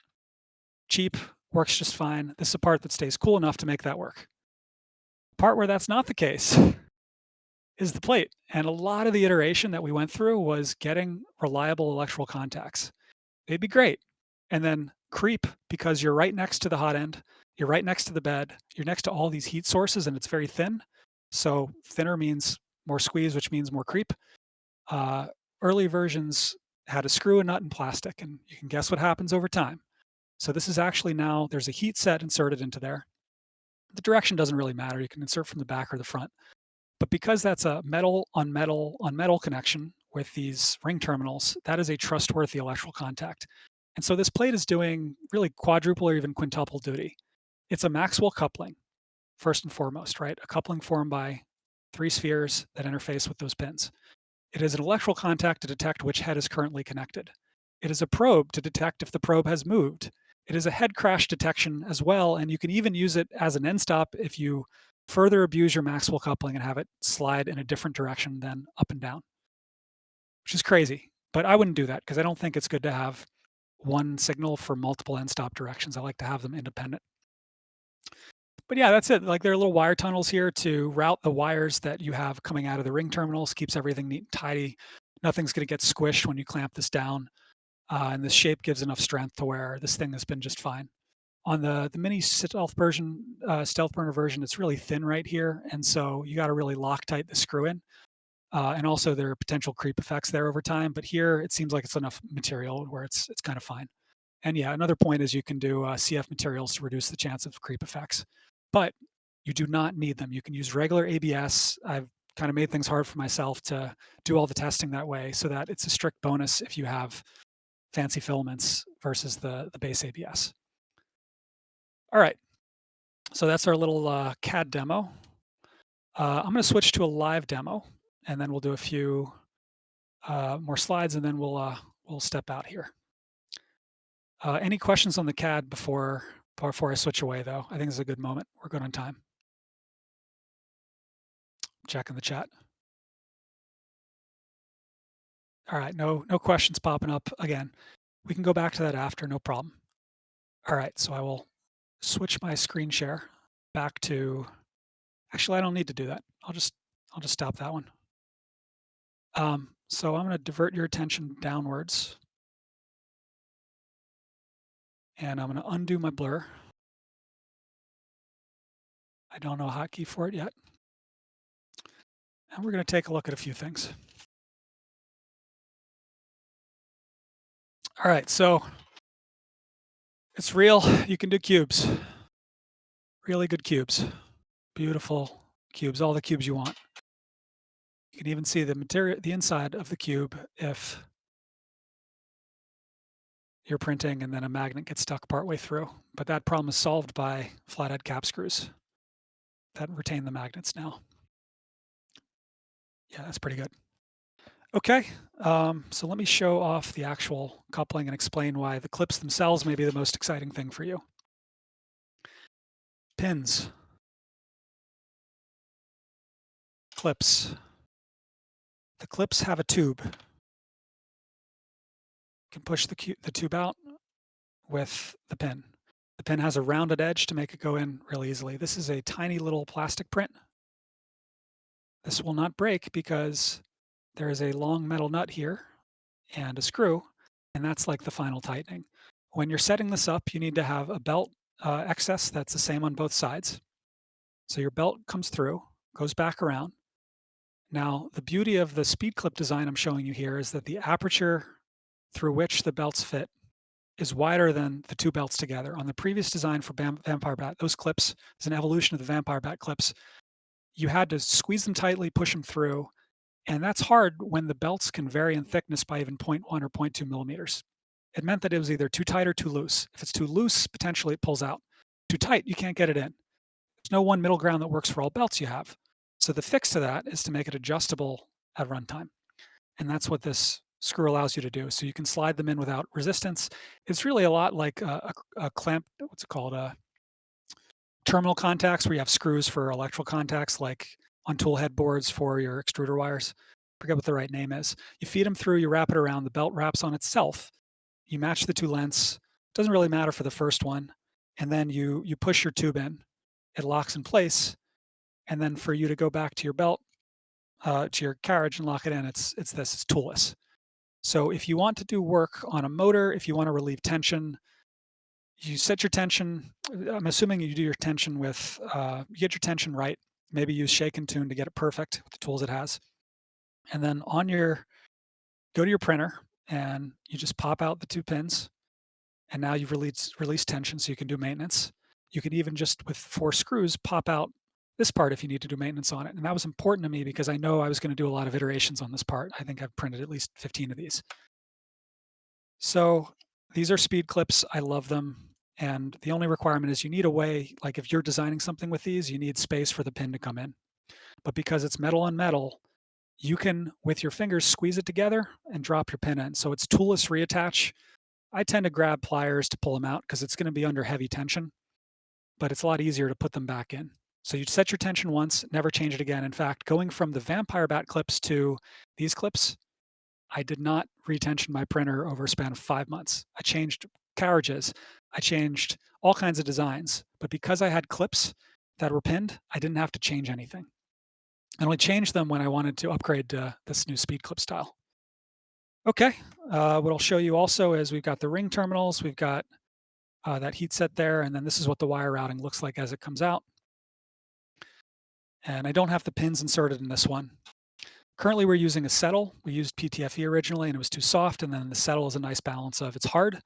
Cheap, works just fine. This is a part that stays cool enough to make that work. Part where that's not the case is the plate. And a lot of the iteration that we went through was getting reliable electrical contacts. They'd be great. And then creep because you're right next to the hot end, you're right next to the bed, you're next to all these heat sources and it's very thin. So thinner means more squeeze, which means more creep. Uh, Early versions had a screw, a nut, and plastic, and you can guess what happens over time. So this is actually now, there's a heat set inserted into there. The direction doesn't really matter. You can insert from the back or the front. But because that's a metal on metal on metal connection with these ring terminals, that is a trustworthy electrical contact. And so this plate is doing really quadruple or even quintuple duty. It's a Maxwell coupling, first and foremost, right? A coupling formed by three spheres that interface with those pins. It is an electrical contact to detect which head is currently connected. It is a probe to detect if the probe has moved. It is a head crash detection as well, and you can even use it as an end stop if you further abuse your Maxwell coupling and have it slide in a different direction than up and down, which is crazy. But I wouldn't do that because I don't think it's good to have one signal for multiple end stop directions. I like to have them independent. But yeah, that's it. Like there are little wire tunnels here to route the wires that you have coming out of the ring terminals, keeps everything neat and tidy. Nothing's going to get squished when you clamp this down. And this shape gives enough strength to where this thing has been just fine. On the mini stealth burner version, it's really thin right here, and so you got to really Loctite the screw in. And also there are potential creep effects there over time, but here it seems like it's enough material where it's kind of fine. And yeah, another point is you can do CF materials to reduce the chance of creep effects, but you do not need them. You can use regular ABS. I've kind of made things hard for myself to do all the testing that way so that it's a strict bonus if you have fancy filaments versus the base ABS. All right, so that's our little CAD demo. I'm going to switch to a live demo, and then we'll do a few more slides, and then we'll step out here. Any questions on the CAD before I switch away, though? I think it's a good moment. We're good on time. Check in the chat. All right, no questions popping up again. We can go back to that after, no problem. All right, so I will switch my screen share back to. Actually, I don't need to do that. I'll just stop that one. So I'm going to divert your attention downwards, and I'm going to undo my blur. I don't know a hotkey for it yet. And we're going to take a look at a few things. All right, so it's real. You can do cubes. Really good cubes. Beautiful cubes, all the cubes you want. You can even see the material, the inside of the cube if you're printing and then a magnet gets stuck partway through. But that problem is solved by flathead cap screws that retain the magnets now. Yeah, that's pretty good. Okay, so let me show off the actual coupling and explain why the clips themselves may be the most exciting thing for you. Pins. Clips. The clips have a tube. You can push the tube out with the pin. The pin has a rounded edge to make it go in really easily. This is a tiny little plastic print. This will not break because there is a long metal nut here and a screw, and that's like the final tightening. When you're setting this up, you need to have a belt excess that's the same on both sides. So your belt comes through, goes back around. Now, the beauty of the speed clip design I'm showing you here is that the aperture through which the belts fit is wider than the two belts together. On the previous design for Vampire Bat, those clips is an evolution of the Vampire Bat clips. You had to squeeze them tightly, push them through, and that's hard when the belts can vary in thickness by even 0.1 or 0.2 millimeters. It meant that it was either too tight or too loose. If it's too loose, potentially it pulls out. Too tight, you can't get it in. There's no one middle ground that works for all belts you have. So the fix to that is to make it adjustable at runtime. And that's what this screw allows you to do. So you can slide them in without resistance. It's really a lot like a clamp, what's it called? Terminal contacts where you have screws for electrical contacts, like on tool head boards for your extruder wires. Forget what the right name is. You feed them through, you wrap it around, the belt wraps on itself. You match the two lengths. Doesn't really matter for the first one. And then you push your tube in. It locks in place. And then for you to go back to your belt, to your carriage and lock it in, it's toolless. So if you want to do work on a motor, if you want to relieve tension, you set your tension. I'm assuming you do your tension with, you get your tension right. Maybe use shake and tune to get it perfect with the tools it has. And then go to your printer and you just pop out the 2 pins. And now you've released tension so you can do maintenance. You can even just with 4 screws pop out this part if you need to do maintenance on it. And that was important to me because I know I was going to do a lot of iterations on this part. I think I've printed at least 15 of these. So these are speed clips. I love them. And the only requirement is you need a way, like if you're designing something with these, you need space for the pin to come in. But because it's metal on metal, you can, with your fingers, squeeze it together and drop your pin in. So it's toolless reattach. I tend to grab pliers to pull them out because it's going to be under heavy tension, but it's a lot easier to put them back in. So you set your tension once, never change it again. In fact, going from the vampire bat clips to these clips, I did not retension my printer over a span of 5 months. I changed carriages, I changed all kinds of designs, but because I had clips that were pinned, I didn't have to change anything. I only changed them when I wanted to upgrade to this new speed clip style. Okay, what I'll show you also is we've got the ring terminals, we've got that heat set there, and then this is what the wire routing looks like as it comes out. And I don't have the pins inserted in this one. Currently, we're using a settle. We used PTFE originally, and it was too soft, and then the settle is a nice balance of it's hard,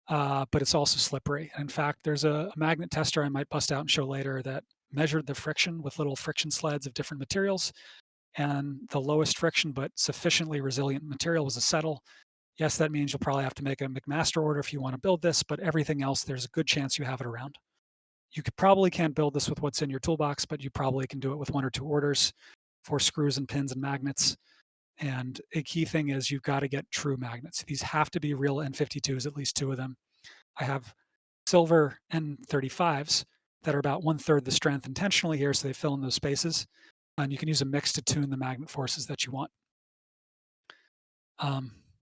but it's also slippery. And in fact, there's a magnet tester I might bust out and show later that measured the friction with little friction sleds of different materials, and the lowest friction but sufficiently resilient material was a settle. Yes, that means you'll probably have to make a McMaster order if you want to build this, but everything else, there's a good chance you have it around. You probably can't build this with what's in your toolbox, but you probably can do it with 1 or 2 orders for screws and pins and magnets. And a key thing is you've got to get true magnets. These have to be real N52s, at least 2 of them. I have silver N35s that are about 1/3 the strength intentionally here, so they fill in those spaces. And you can use a mix to tune the magnet forces that you want.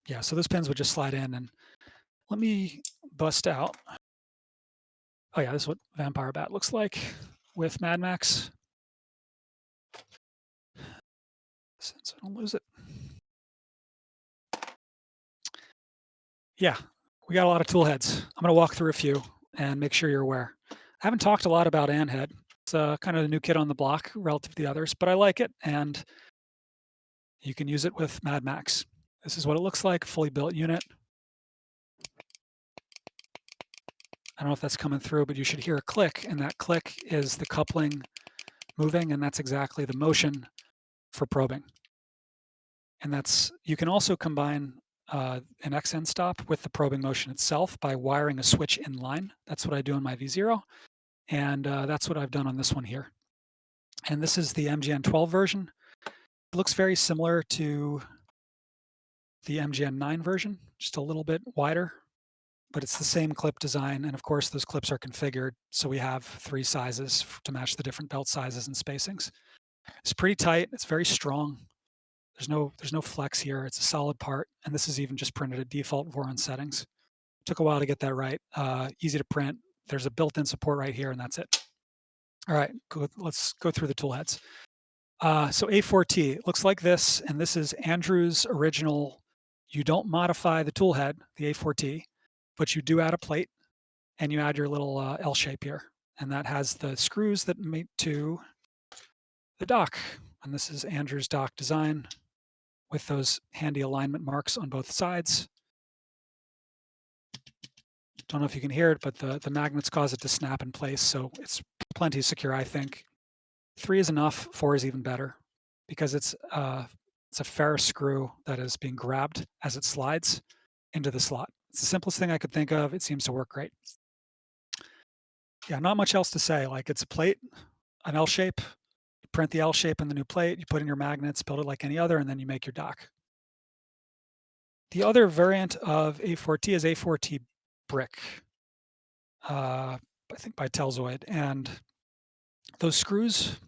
Yeah, so those pins would just slide in, and let me bust out. Oh yeah, this is what Vampire Bat looks like with MadMax. Since I don't lose it. Yeah, we got a lot of tool heads. I'm going to walk through a few and make sure you're aware. I haven't talked a lot about Anhead. It's kind of the new kid on the block relative to the others, but I like it, and you can use it with MadMax. This is what it looks like, fully built unit. I don't know if that's coming through, but you should hear a click, and that click is the coupling moving, and that's exactly the motion for probing. And you can also combine an XN stop with the probing motion itself by wiring a switch in line. That's what I do on my V0, and that's what I've done on this one here. And this is the MGN 12 version. It looks very similar to the MGN 9 version, just a little bit wider, but it's the same clip design. And of course, those clips are configured, so we have 3 sizes to match the different belt sizes and spacings. It's pretty tight. It's very strong. There's no flex here. It's a solid part, and this is even just printed at default Voron settings. Took a while to get that right. Easy to print. There's a built-in support right here, and that's it. All right, let's go through the tool heads. So A4T looks like this, and this is Andrew's original. You don't modify the tool head, the A4T, but you do add a plate, and you add your little L shape here, and that has the screws that mate to the dock. And this is Andrew's dock design with those handy alignment marks on both sides. Don't know if you can hear it, but the magnets cause it to snap in place, so it's plenty secure, I think. 3 is enough, 4 is even better, because it's a ferrous screw that is being grabbed as it slides into the slot. It's the simplest thing I could think of. It seems to work great. Yeah, not much else to say. Like, it's a plate, an L shape. You print the L shape in the new plate, you put in your magnets, build it like any other, and then you make your dock. The other variant of A4T is A4T brick, I think by Telxoid. And those screws,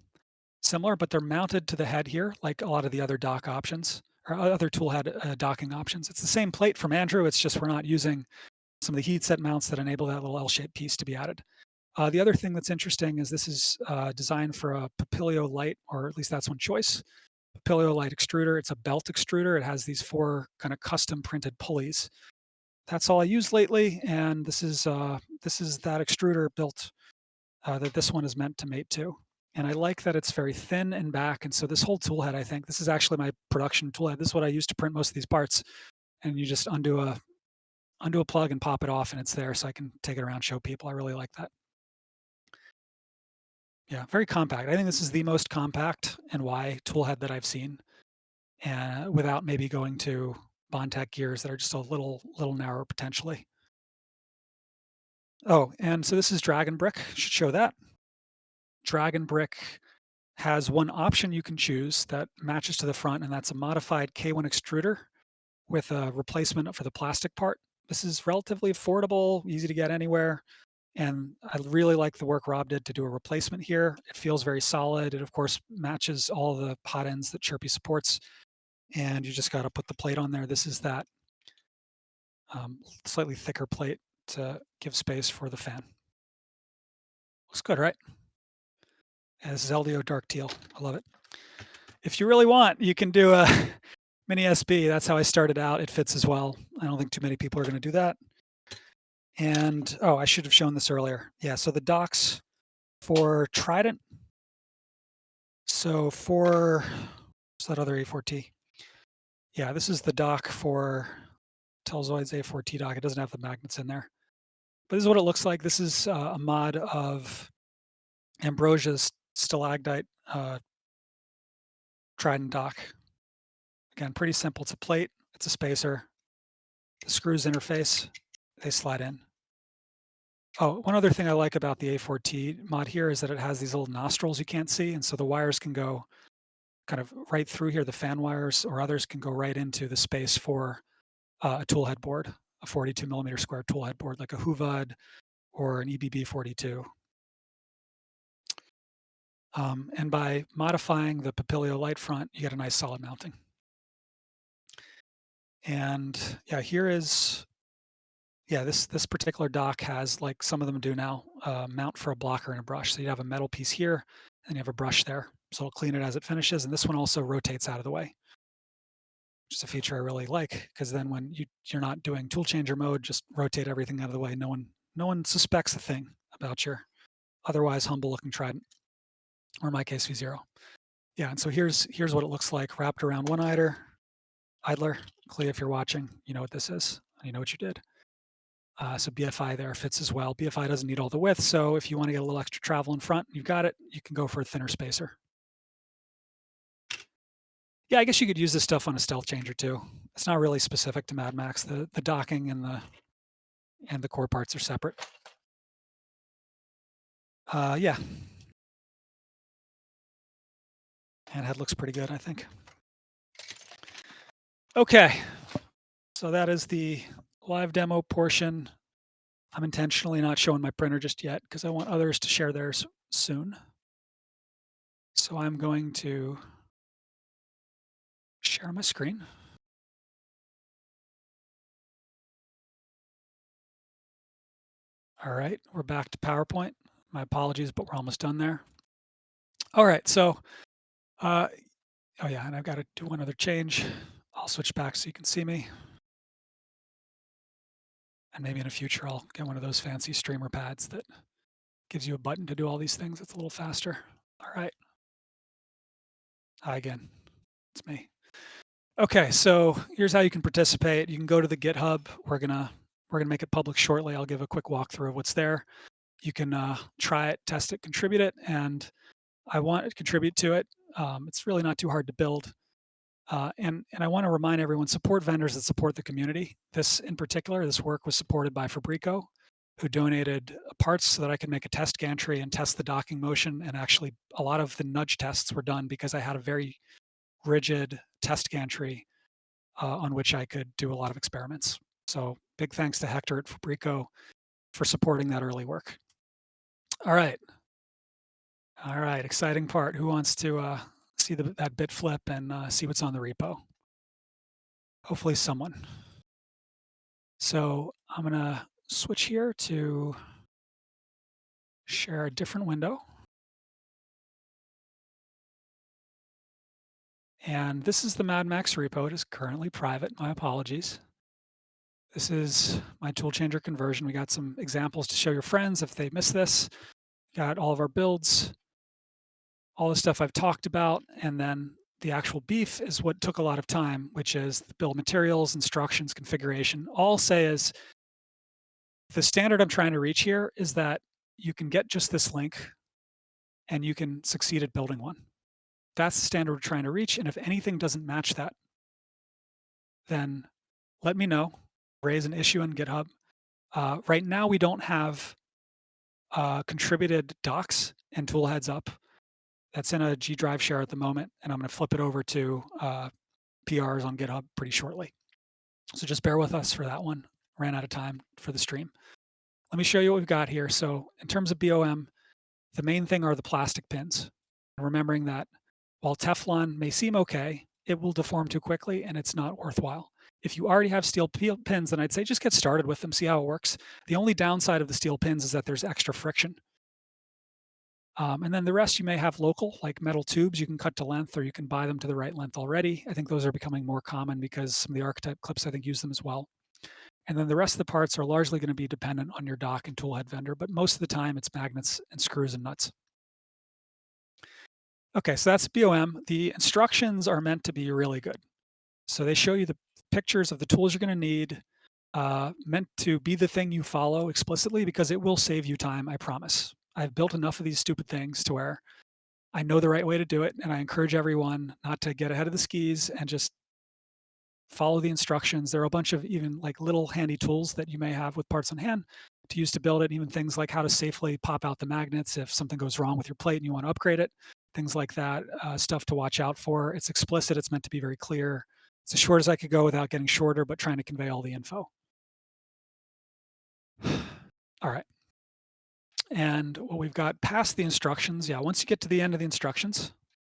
similar, but they're mounted to the head here, like a lot of the other dock options, or other tool head docking options. It's the same plate from Andrew, it's just we're not using some of the heat set mounts that enable that little L-shaped piece to be added. The other thing that's interesting is this is designed for a Papilio light, or at least that's one choice. Papilio light extruder. It's a belt extruder. It has these 4 kind of custom printed pulleys. That's all I use lately, and this is that extruder built that this one is meant to mate to. And I like that it's very thin in back, and so this whole tool head, I think this is actually my production tool head. This is what I use to print most of these parts, and you just undo a plug and pop it off, and it's there, so I can take it around, show people. I really like that. Yeah, very compact. I think this is the most compact and Y tool head that I've seen, and without maybe going to Bondtech gears that are just a little narrower potentially. Oh, and so this is Dragon Brick. Should show that. Dragon Brick has one option you can choose that matches to the front, and that's a modified K1 extruder with a replacement for the plastic part. This is relatively affordable, easy to get anywhere, and I really like the work Rob did to do a replacement here. It feels very solid. It, of course, matches all the hot ends that Chirpy supports, and you just got to put the plate on there. This is that slightly thicker plate to give space for the fan. Looks good, right? And this is LDO dark teal. I love it. If you really want, you can do a mini SB. That's how I started out. It fits as well. I don't think too many people are going to do that. And oh, I should have shown this earlier. Yeah, so the docks for Trident. So for what's that other A4T? Yeah, this is the dock for Telxoid's A4T dock. It doesn't have the magnets in there. But this is what it looks like. This is a mod of Ambrosia's stalagmite Trident dock. Again, pretty simple. It's a plate, it's a spacer, the screws interface, they slide in. Oh, one other thing I like about the A4T mod here is that it has these little nostrils you can't see, and so the wires can go kind of right through here. The fan wires or others can go right into the space for a tool head board, a 42 millimeter square tool head board, like a HUVAD or an EBB 42. And by modifying the Papilio light front, you get a nice solid mounting. And yeah, here is, yeah, this particular dock has, like some of them do now, mount for a blocker and a brush. So you have a metal piece here, and you have a brush there. So it'll clean it as it finishes. And this one also rotates out of the way, which is a feature I really like, because then when you're not doing Toolchanger mode, just rotate everything out of the way. No one suspects a thing about your otherwise humble looking Trident, or in my case, V0. Yeah, and so here's what it looks like wrapped around one idler. Clee, if you're watching, you know what this is. You know what you did. So BFI there fits as well. BFI doesn't need all the width, so if you want to get a little extra travel in front, you've got it. You can go for a thinner spacer. Yeah, I guess you could use this stuff on a stealthchanger too. It's not really specific to MadMax. The docking and the core parts are separate. Yeah. And head looks pretty good, I think. Okay, so that is the live demo portion. I'm intentionally not showing my printer just yet because I want others to share theirs soon. So I'm going to share my screen. All right, we're back to PowerPoint. My apologies, but we're almost done there. All right, so, oh yeah, and I've got to do one other change. I'll switch back so you can see me. And maybe in the future, I'll get one of those fancy streamer pads that gives you a button to do all these things. It's a little faster. All right. Hi again. It's me. Okay, so here's how you can participate. You can go to the GitHub. We're gonna make it public shortly. I'll give a quick walkthrough of what's there. You can try it, test it, contribute it, and I want to contribute to it. It's really not too hard to build. And I want to remind everyone, support vendors that support the community. This in particular, this work was supported by Fabrico, who donated parts so that I could make a test gantry and test the docking motion. And actually, a lot of the nudge tests were done because I had a very rigid test gantry on which I could do a lot of experiments. So big thanks to Hector at Fabrico for supporting that early work. All right. All right, exciting part. Who wants to see that bit flip and see what's on the repo? Hopefully someone. So I'm going to switch here to share a different window. And this is the MadMax repo. It is currently private. My apologies. This is my Toolchanger conversion. We got some examples to show your friends if they miss this. Got all of our builds, all the stuff I've talked about, and then the actual beef is what took a lot of time, which is the bill of materials, instructions, configuration. All I'll say is the standard I'm trying to reach here is that you can get just this link and you can succeed at building one. That's the standard we're trying to reach. And if anything doesn't match that, then let me know. Raise an issue in GitHub. Right now, we don't have contributed docs and tool heads up. That's in a G Drive share at the moment, and I'm going to flip it over to PRs on GitHub pretty shortly. So just bear with us for that one. Ran out of time for the stream. Let me show you what we've got here. So in terms of BOM, the main thing are the plastic pins. Remembering that while Teflon may seem okay, it will deform too quickly and it's not worthwhile. If you already have steel pins, then I'd say just get started with them, see how it works. The only downside of the steel pins is that there's extra friction. And then the rest you may have local, like metal tubes you can cut to length or you can buy them to the right length already. I think those are becoming more common because some of the archetype clips I think use them as well. And then the rest of the parts are largely going to be dependent on your dock and toolhead vendor, but most of the time it's magnets and screws and nuts. Okay, so that's BOM. The instructions are meant to be really good. So they show you the pictures of the tools you're going to need, meant to be the thing you follow explicitly because it will save you time, I promise. I've built enough of these stupid things to where I know the right way to do it, and I encourage everyone not to get ahead of the skis and just follow the instructions. There are a bunch of even like little handy tools that you may have with parts on hand to use to build it, even things like how to safely pop out the magnets if something goes wrong with your plate and you want to upgrade it, things like that, stuff to watch out for. It's explicit, it's meant to be very clear. It's as short as I could go without getting shorter, but trying to convey all the info. All right. And what we've got past the instructions, yeah, once you get to the end of the instructions,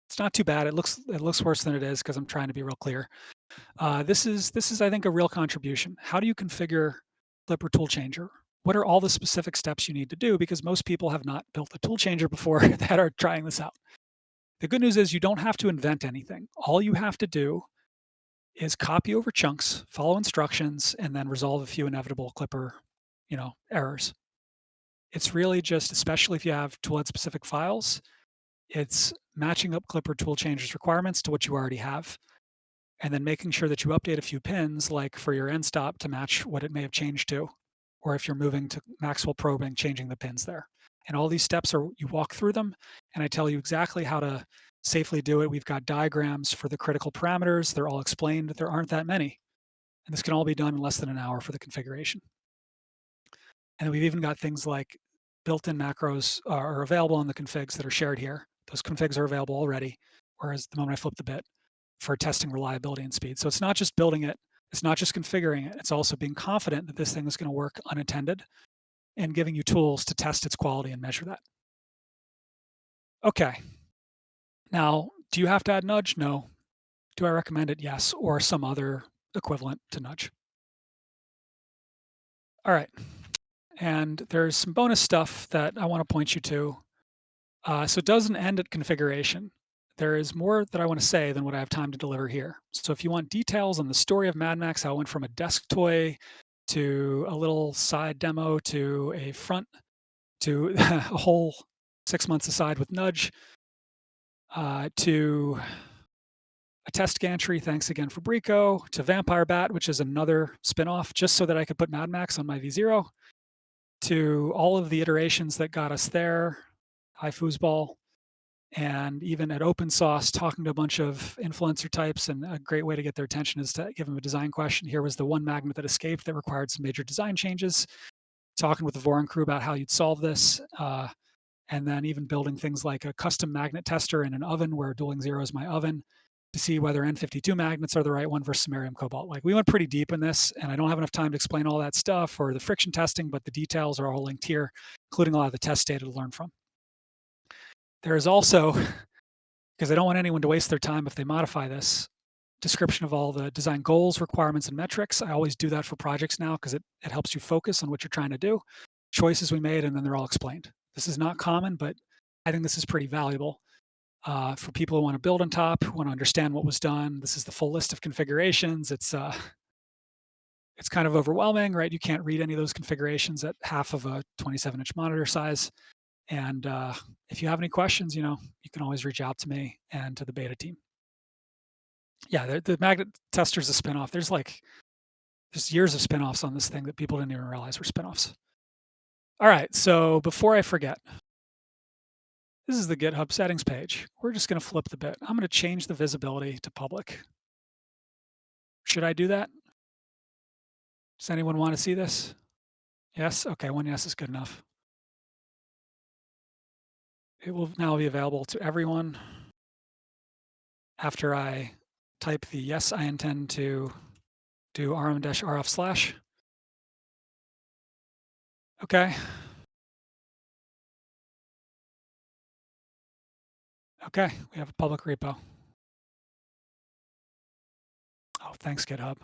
it's not too bad. It looks worse than it is because I'm trying to be real clear. This is I think a real contribution. How do you configure Clipper Toolchanger? What are all the specific steps you need to do? Because most people have not built a Toolchanger before that are trying this out. The good news is you don't have to invent anything. All you have to do is copy over chunks, follow instructions, and then resolve a few inevitable Clipper, errors. It's really just, especially if you have toolhead specific files, it's matching up Clipper Toolchanger's requirements to what you already have, and then making sure that you update a few pins, like for your end stop to match what it may have changed to, or if you're moving to Maxwell probing, changing the pins there. And all these steps are, you walk through them, and I tell you exactly how to safely do it. We've got diagrams for the critical parameters. They're all explained. There aren't that many. And this can all be done in less than an hour for the configuration. And we've even got things like built-in macros are available in the configs that are shared here. Those configs are available already, whereas the moment I flip the bit for testing reliability and speed. So it's not just building it, it's not just configuring it, it's also being confident that this thing is going to work unattended and giving you tools to test its quality and measure that. Okay. Now, do you have to add nudge? No. Do I recommend it? Yes. Or some other equivalent to nudge. All right. And there's some bonus stuff that I want to point you to. So it doesn't end at configuration. There is more that I want to say than what I have time to deliver here. So if you want details on the story of MadMax, how it went from a desk toy to a little side demo to a front to a whole 6 months aside with nudge, to a test gantry, thanks again for Brico, to Vampire Bat, which is another spinoff, just so that I could put MadMax on my V0, to all of the iterations that got us there, High Foosball, and even at Open Source, talking to a bunch of influencer types. And a great way to get their attention is to give them a design question. Here was the one magnet that escaped that required some major design changes. Talking with the Voron crew about how you'd solve this. And then even building things like a custom magnet tester in an oven where dueling zero is my oven to see whether N52 magnets are the right one versus samarium cobalt. Like we went pretty deep in this, and I don't have enough time to explain all that stuff or the friction testing, but the details are all linked here, including a lot of the test data to learn from. There is also, because I don't want anyone to waste their time if they modify this, description of all the design goals, requirements, and metrics. I always do that for projects now because it helps you focus on what you're trying to do, choices we made, and then they're all explained. This is not common, but I think this is pretty valuable for people who want to build on top, who want to understand what was done. This is the full list of configurations. It's kind of overwhelming, right? You can't read any of those configurations at half of a 27-inch monitor size. And if you have any questions, you can always reach out to me and to the beta team. Yeah, the magnet tester's a spinoff. There's years of spinoffs on this thing that people didn't even realize were spinoffs. All right, so before I forget, this is the GitHub settings page. We're just going to flip the bit. I'm going to change the visibility to public. Should I do that? Does anyone want to see this? Yes? Okay, one yes is good enough. It will now be available to everyone after I type the yes, I intend to do rm-rf/. Okay. Okay, we have a public repo. Oh, thanks, GitHub.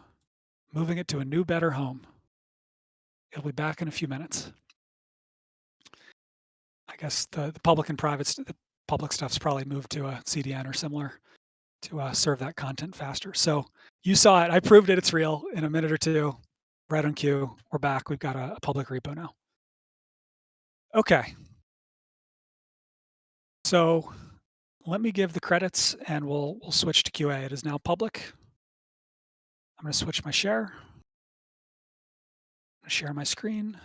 Moving it to a new, better home. It'll be back in a few minutes. I guess the public and private, the public stuff's probably moved to a CDN or similar to serve that content faster. So you saw it. I proved it. It's real in a minute or two. Right on cue. We're back. We've got a public repo now. Okay. So let me give the credits and we'll switch to QA. It is now public. I'm going to switch my share. I'm going to share my screen.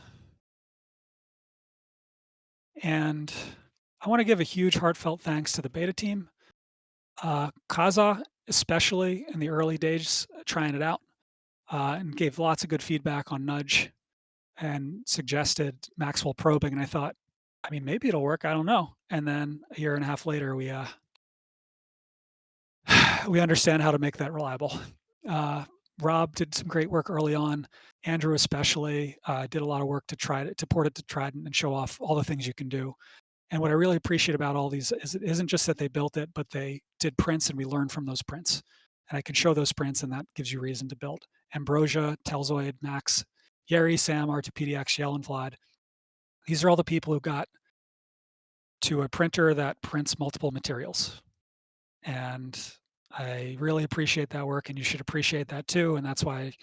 And I want to give a huge heartfelt thanks to the beta team. Caza, especially in the early days, trying it out, and gave lots of good feedback on Nudge and suggested Maxwell probing. And I thought, I mean, maybe it'll work. I don't know. And then a year and a half later, we we understand how to make that reliable. Rob did some great work early on. Andrew especially did a lot of work to port it to Trident and show off all the things you can do. And what I really appreciate about all these is it isn't just that they built it, but they did prints and we learned from those prints. And I can show those prints and that gives you reason to build. Ambrosia, Telxoid, Max, Yeri, Sam, R2PDX, Yell, and Vlad. These are all the people who got to a printer that prints multiple materials. And I really appreciate that work and you should appreciate that too. And that's why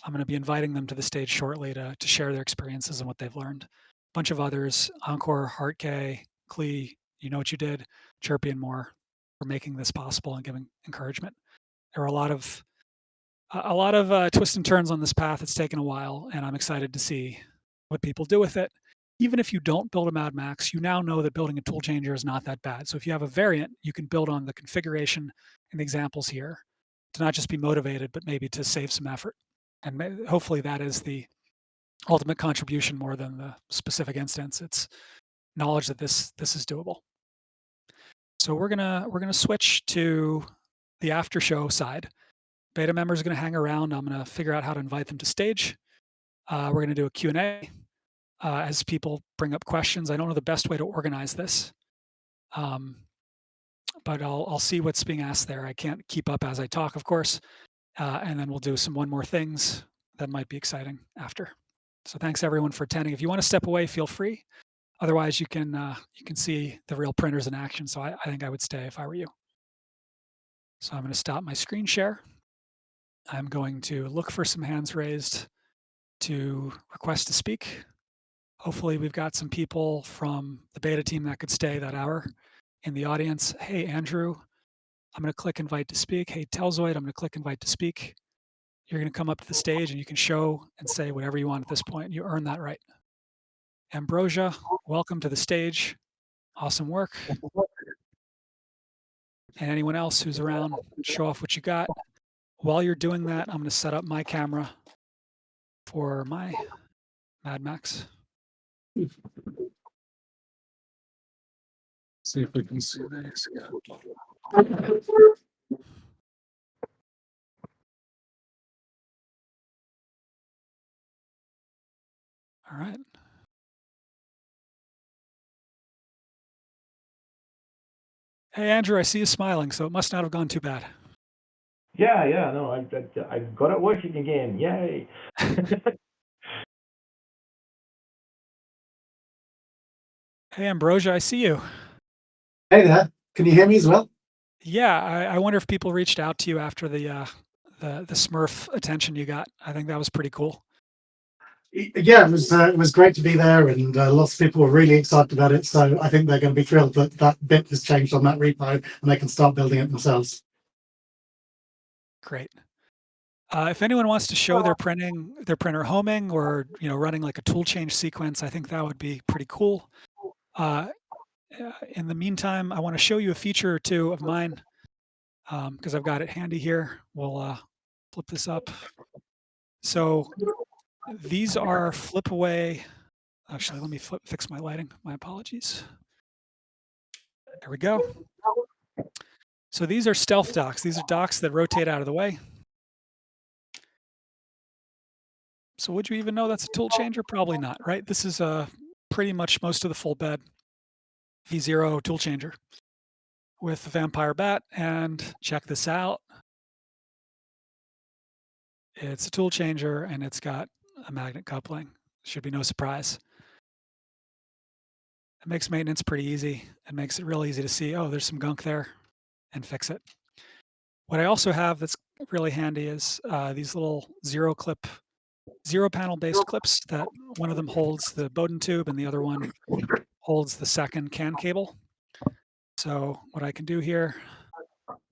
I'm going to be inviting them to the stage shortly to share their experiences and what they've learned. A bunch of others, Ankurv, hartk, clee, you know what you did, chirpy, and more for making this possible and giving encouragement. There are a lot of twists and turns on this path. It's taken a while, and I'm excited to see what people do with it. Even if you don't build a MadMax, you now know that building a toolchanger is not that bad. So if you have a variant, you can build on the configuration and the examples here to not just be motivated, but maybe to save some effort. And hopefully that is the ultimate contribution more than the specific instance. It's knowledge that this is doable. So we're gonna switch to the after show side. Beta members are gonna hang around. I'm gonna figure out how to invite them to stage. We're gonna do a Q&A as people bring up questions. I don't know the best way to organize this, but I'll see what's being asked there. I can't keep up as I talk, of course, and then we'll do some one more things that might be exciting after. So thanks everyone for attending. If you want to step away, feel free. Otherwise, you can see the real printers in action. So I think I would stay if I were you. So I'm going to stop my screen share. I'm going to look for some hands raised to request to speak. Hopefully we've got some people from the beta team that could stay that hour in the audience. Hey, Andrew, I'm going to click invite to speak. Hey, Telxoid, I'm going to click invite to speak. You're going to come up to the stage and you can show and say whatever you want at this point. You earn that right. Ambrosia, welcome to the stage. Awesome work. And anyone else who's around, show off what you got. While you're doing that, I'm going to set up my camera for my MadMax. See if we can see this. All right. Hey, Andrew, I see you smiling, so it must not have gone too bad. Yeah, no, I got it working again. Yay. Hey, Ambrosia, I see you. Hey there. Can you hear me as well? Yeah, I wonder if people reached out to you after the Smurf attention you got. I think that was pretty cool. Yeah, it was great to be there, and lots of people were really excited about it. So I think they're going to be thrilled that that bit has changed on that repo, and they can start building it themselves. Great. If anyone wants to show their printer homing or running like a tool change sequence, I think that would be pretty cool. In the meantime, I want to show you a feature or two of mine because I've got it handy here. We'll flip this up. So these are flip away. Actually, let me fix my lighting. My apologies. There we go. So these are stealth docks. These are docks that rotate out of the way. So would you even know that's a tool changer? Probably not, right? This is pretty much most of the full bed V0 tool changer with the vampire bat. And check this out. It's a tool changer and it's got a magnet coupling. Should be no surprise. It makes maintenance pretty easy. It makes it real easy to see, oh, there's some gunk there, and fix it. What I also have that's really handy is these little zero panel based clips that one of them holds the Bowden tube and the other one holds the second CAN cable. So what I can do here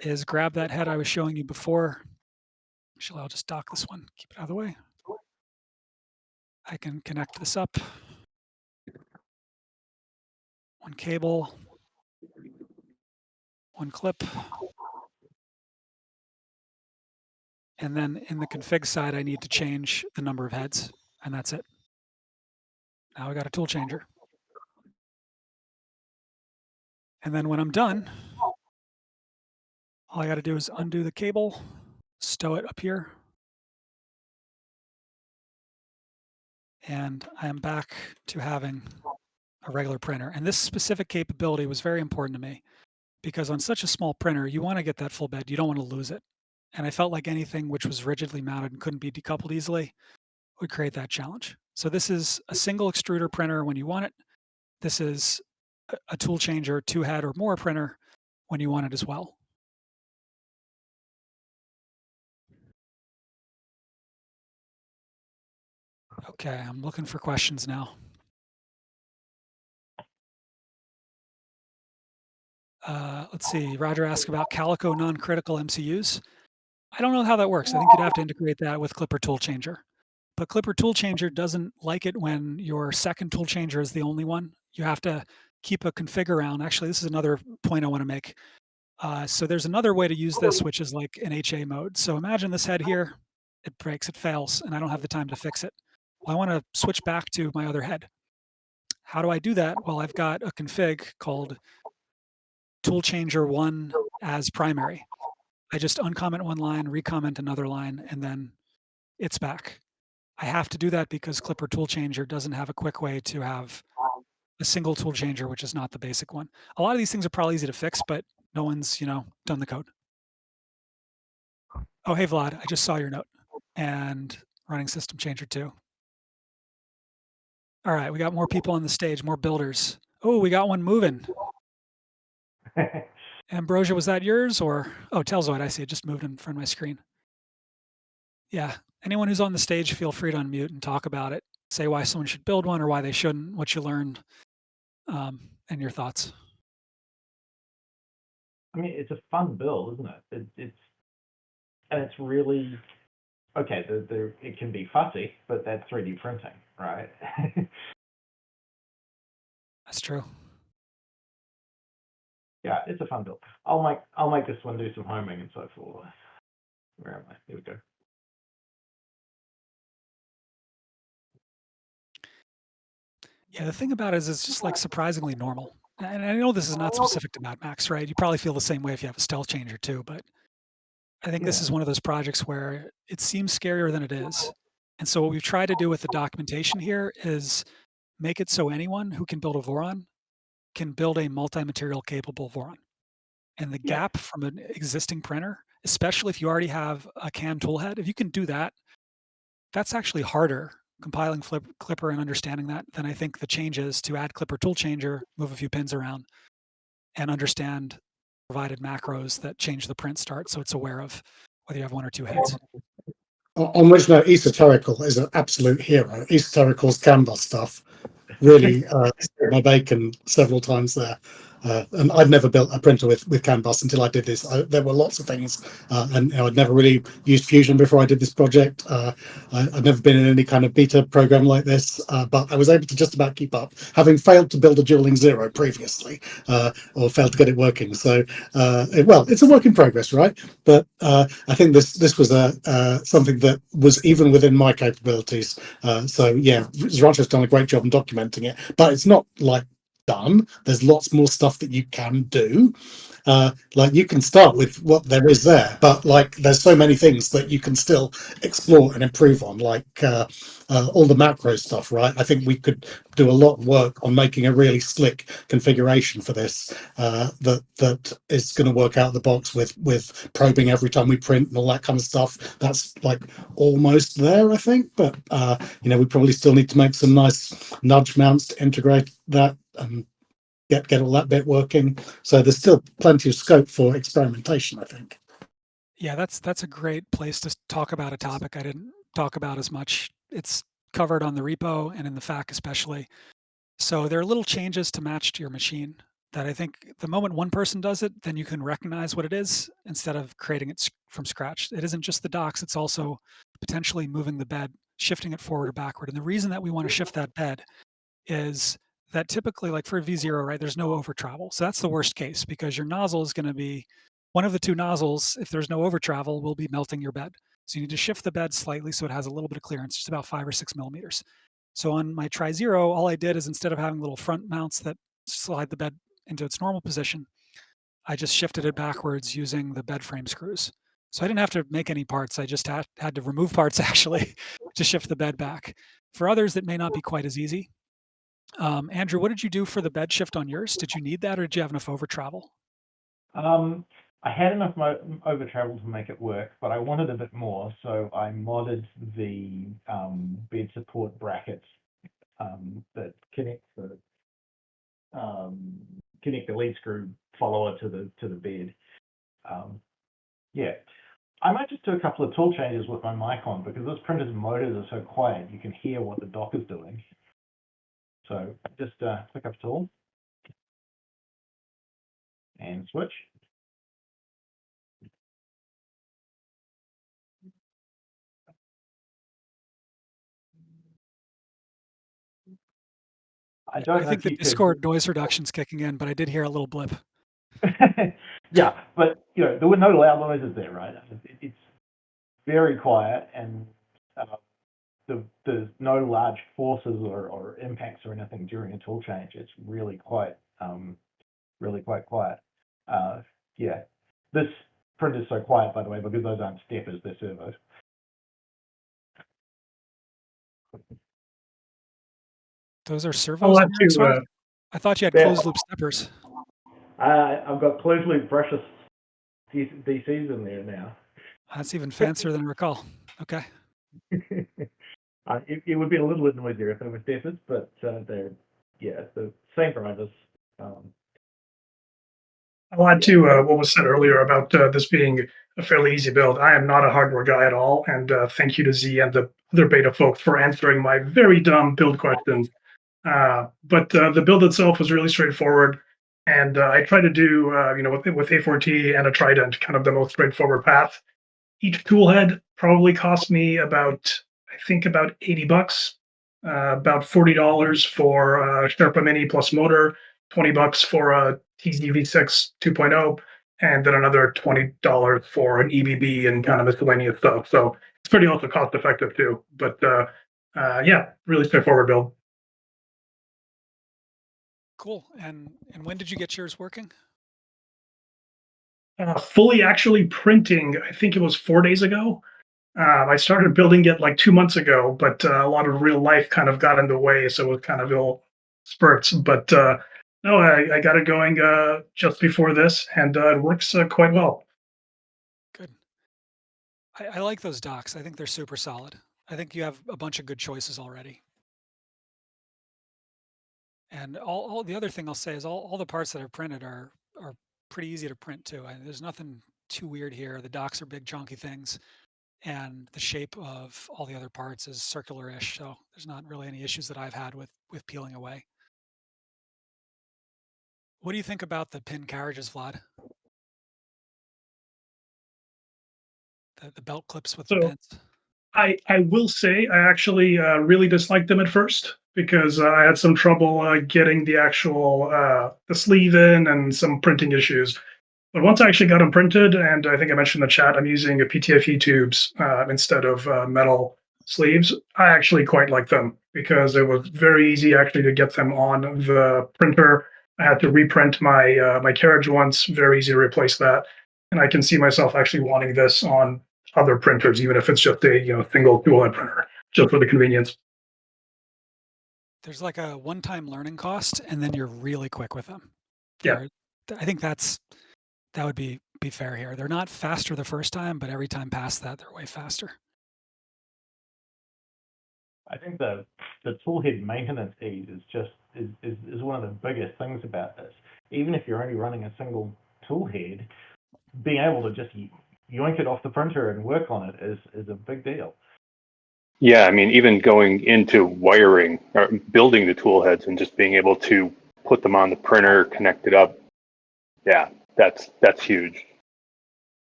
is grab that head I was showing you before. Actually, I'll just dock this one, keep it out of the way. I can connect this up. One cable, one clip. And then in the config side, I need to change the number of heads, and that's it. Now I got a tool changer. And then when I'm done, all I got to do is undo the cable, stow it up here, and I am back to having a regular printer. And this specific capability was very important to me because on such a small printer, you want to get that full bed. You don't want to lose it. And I felt like anything which was rigidly mounted and couldn't be decoupled easily would create that challenge. So this is a single extruder printer when you want it. This is a tool changer, 2-head or more printer when you want it as well. Okay, I'm looking for questions now. Let's see, Roger asked about Calico non-critical MCUs. I don't know how that works. I think you'd have to integrate that with Klipper Toolchanger. But Klipper Toolchanger doesn't like it when your second tool changer is the only one. You have to keep a config around. Actually, this is another point I want to make. So there's another way to use this, which is like an HA mode. So imagine this head here, it breaks, it fails, and I don't have the time to fix it. Well, I want to switch back to my other head. How do I do that? Well, I've got a config called toolchanger1 as primary. I just uncomment one line, recomment another line, and then it's back. I have to do that because Klipper Toolchanger doesn't have a quick way to have a single tool changer, which is not the basic one. A lot of these things are probably easy to fix, but no one's, done the code. Oh, hey, Vlad, I just saw your note. And running system changer too. All right, we got more people on the stage, more builders. Oh, we got one moving. Ambrosia, was that yours or? Oh, Telxoid, I see it just moved in front of my screen. Yeah, anyone who's on the stage, feel free to unmute and talk about it. Say why someone should build one or why they shouldn't, what you learned, and your thoughts. I mean, it's a fun build, isn't it? It's really okay. It can be fussy, but that's 3D printing, right? That's true. Yeah, it's a fun build. I'll make this one do some homing and so forth. Where am I? Here we go. Yeah, the thing about it is it's just like surprisingly normal. And I know this is not specific to MadMax, right? You probably feel the same way if you have a stealth changer too, but I think this is one of those projects where it seems scarier than it is. And so what we've tried to do with the documentation here is make it so anyone who can build a Voron can build a multi-material capable Voron. And the gap from an existing printer, especially if you already have a CAN toolhead, if you can do that, that's actually harder compiling Clipper and understanding that, then I think the change is to add Clipper Toolchanger, move a few pins around, and understand provided macros that change the print start, so it's aware of whether you have 1 or 2 heads. On which note, Esoterical is an absolute hero. Esoterical's Canvas stuff really saved my bacon several times there. And I'd never built a printer with Canvas until I did this. There were lots of things, and I'd never really used Fusion before I did this project. I'd never been in any kind of beta program like this, but I was able to just about keep up, having failed to build a dueling zero previously, or failed to get it working. So, well, it's a work in progress, right? But I think this was something that was even within my capabilities. So yeah, Zrancho's done a great job in documenting it, but it's not like done. There's lots more stuff that you can do. Like you can start with what there is there, but like there's so many things that you can still explore and improve on, like all the macro stuff, right? I think we could do a lot of work on making a really slick configuration for this that is going to work out the box with probing every time we print and all that kind of stuff. That's like almost there, I think, but we probably still need to make some nice nudge mounts to integrate that and get all that bit working. So there's still plenty of scope for experimentation, I think. Yeah, that's a great place to talk about a topic I didn't talk about as much. It's covered on the repo and in the FAQ especially. So there are little changes to match to your machine that I think the moment one person does it, then you can recognize what it is instead of creating it from scratch. It isn't just the docks, it's also potentially moving the bed, shifting it forward or backward. And the reason that we want to shift that bed is that typically, like for V0, right, there's no over travel. So that's the worst case because your nozzle is going to be one of the 2 nozzles. If there's no over travel, will be melting your bed. So you need to shift the bed slightly so it has a little bit of clearance, just about 5 or 6 millimeters. So on my Tri-Zero, all I did is instead of having little front mounts that slide the bed into its normal position, I just shifted it backwards using the bed frame screws. So I didn't have to make any parts. I just had to remove parts actually to shift the bed back. For others, it may not be quite as easy. Andrew, what did you do for the bed shift on yours? Did you need that or did you have enough over travel? I had enough over travel to make it work, but I wanted a bit more, so I modded the bed support brackets that connect the lead screw follower to the bed. Yeah, I might just do a couple of tool changes with my mic on because this printer's motors are so quiet you can hear what the dock is doing. So just click up tool and switch. I think the Discord noise reduction's kicking in, but I did hear a little blip. Yeah, but there were no loud noises there, right? It's very quiet, and there's no large forces or impacts or anything during a tool change. It's really quite quiet. Yeah, this print is so quiet, by the way, because those aren't steppers; they're servos. Those are servos. I thought you had closed loop steppers. I've got closed loop brushless DCs in there now. That's even fancier than I recall. Okay. It would be a little bit noisier if they were steppers, but they're the same drivers. I'll add to what was said earlier about this being a fairly easy build. I am not a hardware guy at all, and thank you to Z and the other beta folks for answering my very dumb build questions. But the build itself was really straightforward, and I tried to do, with A4T and a Trident, kind of the most straightforward path. Each tool head probably cost me about 80 bucks, about $40 for Sherpa Mini plus motor, $20 for a TZV6 2.0, and then another $20 for an EBB and kind of miscellaneous stuff. So it's pretty also cost effective too. But yeah, really straightforward build. Cool. And when did you get yours working? Fully actually printing, I think it was 4 days ago. I started building it like 2 months ago, but a lot of real life kind of got in the way, so it was kind of little spurts. But no, I got it going just before this, and it works quite well. Good. I like those docks. I think they're super solid. I think you have a bunch of good choices already. And all the other thing I'll say is all the parts that are printed are pretty easy to print too. There's nothing too weird here. The docks are big chunky things, and the shape of all the other parts is circular-ish. So there's not really any issues that I've had with peeling away. What do you think about the pin carriages, Vlad? The belt clips with the So pins. I will say I actually really disliked them at first because I had some trouble getting the actual the sleeve in and some printing issues. But once I actually got them printed, and I think I mentioned in the chat, I'm using a PTFE tubes instead of metal sleeves. I actually quite like them because it was very easy actually to get them on the printer. I had to reprint my my carriage once, very easy to replace that. And I can see myself actually wanting this on other printers, even if it's just a single tool head printer, just for the convenience. There's like a one-time learning cost, and then you're really quick with them. Yeah. I think that would be fair here. They're not faster the first time, but every time past that, they're way faster. I think the toolhead maintenance ease is one of the biggest things about this. Even if you're only running a single toolhead, being able to just yoink it off the printer and work on it is a big deal. Yeah, I mean, even going into wiring or building the tool heads and just being able to put them on the printer, connect it up. Yeah, that's huge.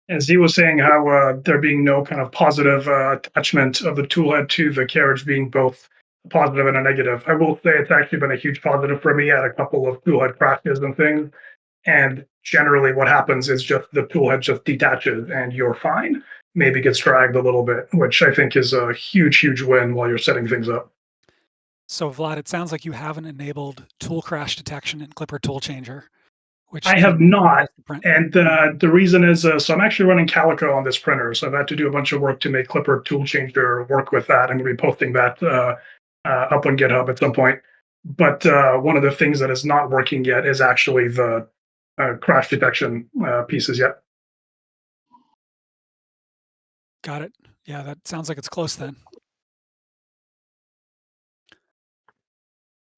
And Z was saying how there being no kind of positive attachment of the tool head to the carriage being both a positive and a negative. I will say it's actually been a huge positive for me at a couple of tool head crashes and things. And generally what happens is just the tool head just detaches and you're fine. Maybe gets dragged a little bit, which I think is a huge, huge win while you're setting things up. So Vlad, it sounds like you haven't enabled tool crash detection in Clipper Toolchanger, which I have not. print. And the reason is, so I'm actually running Calico on this printer. So I've had to do a bunch of work to make Clipper Toolchanger work with that. I'm going to be posting that up on GitHub at some point. But one of the things that is not working yet is actually the crash detection pieces yet. Got it. Yeah, that sounds like it's close then.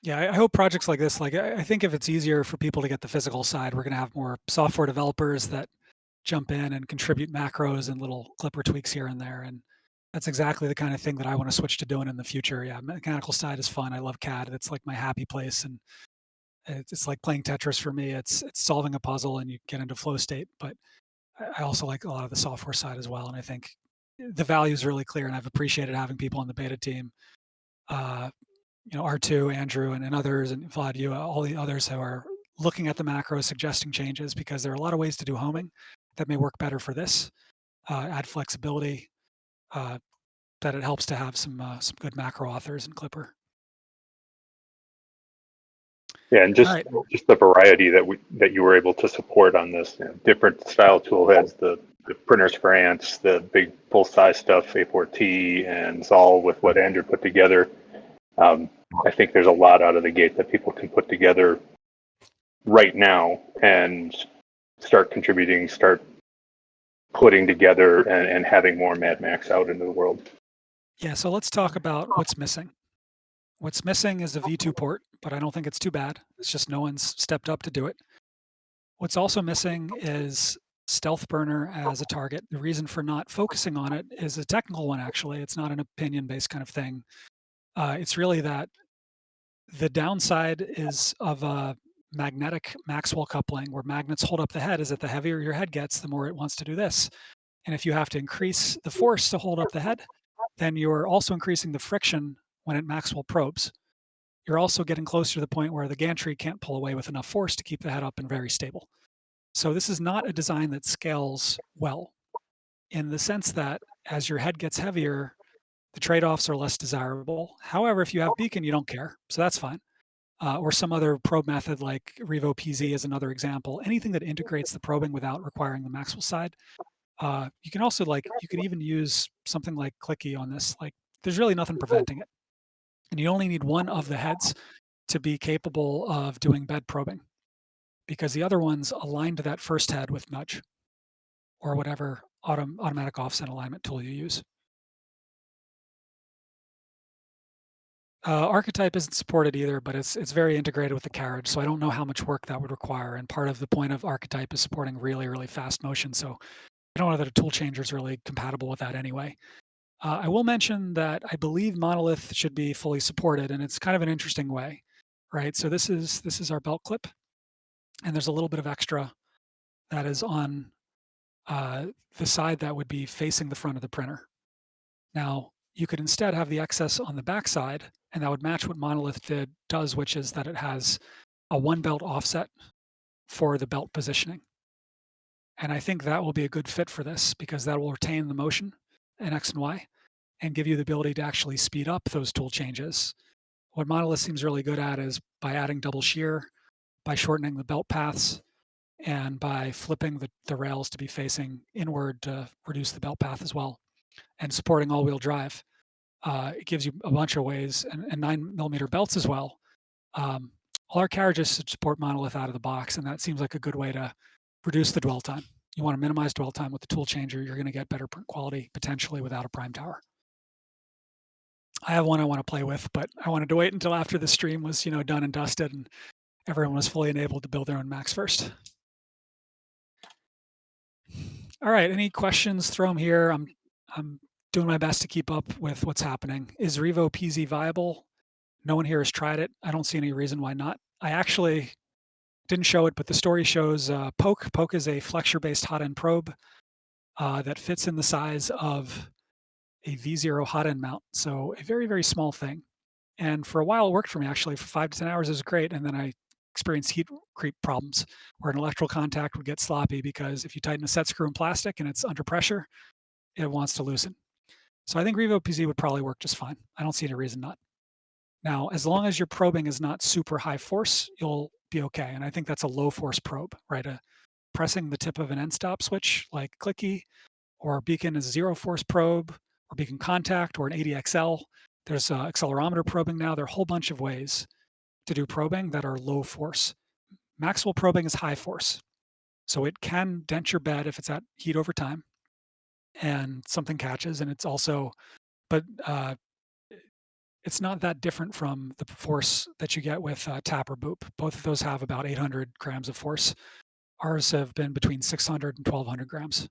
Yeah, I hope projects like this, like I think if it's easier for people to get the physical side, we're going to have more software developers that jump in and contribute macros and little clipper tweaks here and there. And that's exactly the kind of thing that I want to switch to doing in the future. Yeah, mechanical side is fun. I love CAD. It's like my happy place, and it's like playing Tetris for me. It's solving a puzzle and you get into flow state. But I also like a lot of the software side as well. And I think the value is really clear. And I've appreciated having people on the beta team. R2, Andrew, and others, and Vlad, you, all the others who are looking at the macros, suggesting changes, because there are a lot of ways to do homing that may work better for this. Add flexibility, that it helps to have some good macro authors in Clipper. Yeah, and just the variety that you were able to support on this, different style tool heads, the printers for ants, the big full size stuff, A4T, and Zal with what Andrew put together. I think there's a lot out of the gate that people can put together right now and start contributing, start putting together and having more MadMax out into the world. Yeah, so let's talk about what's missing. What's missing is a V2 port, but I don't think it's too bad. It's just no one's stepped up to do it. What's also missing is stealthburner as a target. The reason for not focusing on it is a technical one, actually. It's not an opinion-based kind of thing. It's really that the downside is of a magnetic Maxwell coupling, where magnets hold up the head, is that the heavier your head gets, the more it wants to do this. And if you have to increase the force to hold up the head, then you're also increasing the friction when it Maxwell probes. You're also getting closer to the point where the gantry can't pull away with enough force to keep the head up and very stable. So this is not a design that scales well, in the sense that as your head gets heavier, the trade-offs are less desirable. However, if you have beacon, you don't care, so that's fine. Or some other probe method like Revo PZ is another example. Anything that integrates the probing without requiring the Maxwell side. You can also you can even use something like clicky on this. Like there's really nothing preventing it. And you only need one of the heads to be capable of doing bed probing, because the other ones align to that first head with nudge or whatever automatic offset alignment tool you use. Archetype isn't supported either, but it's very integrated with the carriage, so I don't know how much work that would require. And part of the point of Archetype is supporting really, really fast motion. So I don't know that a Toolchanger is really compatible with that anyway. I will mention that I believe Monolith should be fully supported, and it's kind of an interesting way, right? So this is our belt clip, and there's a little bit of extra that is on the side that would be facing the front of the printer. Now, you could instead have the excess on the back side, and that would match what Monolith does, which is that it has a one belt offset for the belt positioning. And I think that will be a good fit for this because that will retain the motion in X and Y and give you the ability to actually speed up those tool changes. What Monolith seems really good at is by adding double shear, by shortening the belt paths, and by flipping the rails to be facing inward to reduce the belt path as well, and supporting all-wheel drive. It gives you a bunch of ways, and 9mm belts as well. All our carriages should support Monolith out of the box, and that seems like a good way to reduce the dwell time. You want to minimize dwell time with the Toolchanger. You're going to get better print quality potentially without a prime tower. I have one I want to play with, but I wanted to wait until after the stream was, done and dusted, and everyone was fully enabled to build their own Max first. All right, any questions? Throw them here. I'm doing my best to keep up with what's happening. Is Revo PZ viable? No one here has tried it. I don't see any reason why not. I actually didn't show it, but the story shows Poke. Poke is a flexure-based hot end probe that fits in the size of a V0 hot end mount. So a very, very small thing. And for a while it worked for me actually. For 5 to 10 hours it was great. And then I experienced heat creep problems where an electrical contact would get sloppy because if you tighten a set screw in plastic and it's under pressure, it wants to loosen. So I think Revo PZ would probably work just fine. I don't see any reason not. Now, as long as your probing is not super high force, you'll be okay. And I think that's a low force probe, right? Pressing the tip of an end stop switch like clicky, or beacon is a 0 force probe, or beacon contact, or an 80XL. There's accelerometer probing now. There are a whole bunch of ways to do probing that are low force. Maximal probing is high force. So it can dent your bed if it's at heat over time and something catches. And it's also, but it's not that different from the force that you get with tap or boop. Both of those have about 800 grams of force. Ours have been between 600 and 1200 grams.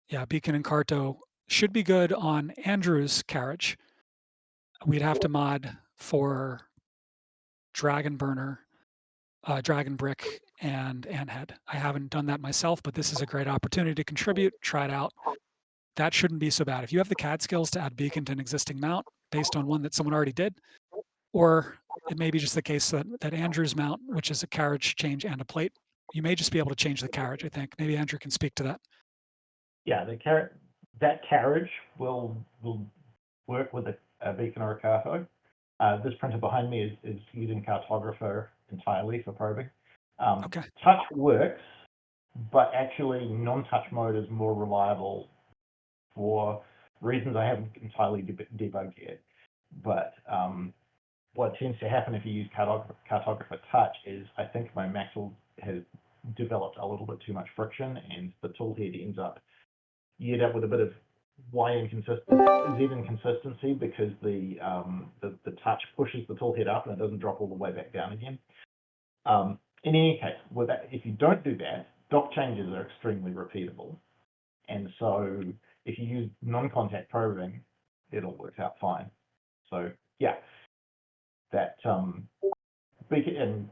Yeah, Beacon and Carto should be good on Andrew's carriage. We'd have to mod for Dragon Burner, Dragon Brick, and Head. I haven't done that myself, but this is a great opportunity to contribute, try it out. That shouldn't be so bad. If you have the CAD skills to add Beacon to an existing mount based on one that someone already did, or it may be just the case that Andrew's mount, which is a carriage change and a plate, you may just be able to change the carriage, I think. Maybe Andrew can speak to that. Yeah, that carriage will work with a beacon or a carto. This printer behind me is using cartographer entirely for probing. Okay. Touch works, but actually non-touch mode is more reliable for reasons I haven't entirely debugged yet. But what tends to happen if you use cartographer touch is I think my Maxwell has developed a little bit too much friction, and the tool head ends up, you end up with a bit of Z inconsistency because the touch pushes the tool head up and it doesn't drop all the way back down again. In any case, with that, if you don't do that, dock changes are extremely repeatable, and so if you use non-contact probing, it'll work out fine. So yeah, that beacon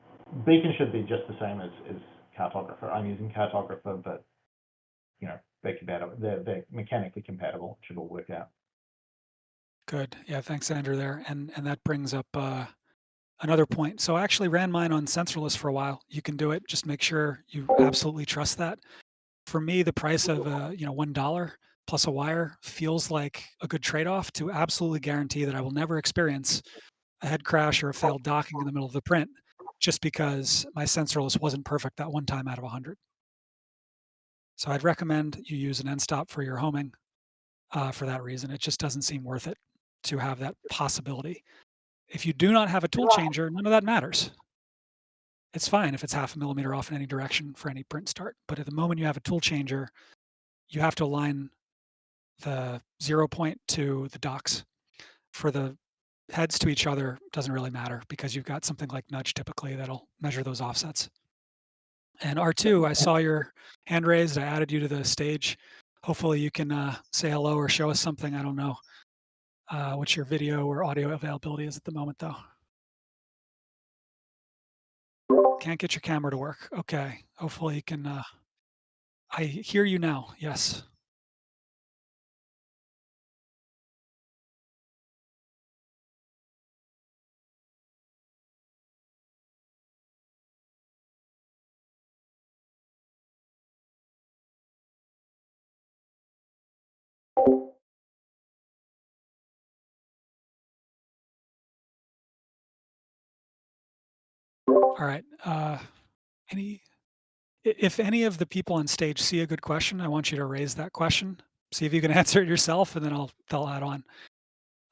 should be just the same as cartographer. I'm using cartographer, but they're mechanically compatible. It should all work out. Good. Yeah, thanks, Andrew, there. And that brings up another point. So I actually ran mine on sensorless for a while. You can do it. Just make sure you absolutely trust that. For me, the price of $1 plus a wire feels like a good trade-off to absolutely guarantee that I will never experience a head crash or a failed docking in the middle of the print just because my sensorless wasn't perfect that one time out of 100. So I'd recommend you use an end stop for your homing for that reason. It just doesn't seem worth it to have that possibility. If you do not have a tool changer, none of that matters. it's fine if it's 0.5 millimeter off in any direction for any print start. But at the moment you have a tool changer, you have to align the 0 point to the docks. For the heads to each other, doesn't really matter because you've got something like nudge typically that'll measure those offsets. And R2, I saw your hand raised. I added you to the stage. Hopefully you can say hello or show us something. I don't know what your video or audio availability is at the moment, though. Can't get your camera to work. Okay. Hopefully you can. I hear you now. Yes. All right. If any of the people on stage see a good question, I want you to raise that question. See if you can answer it yourself, and then they'll add on.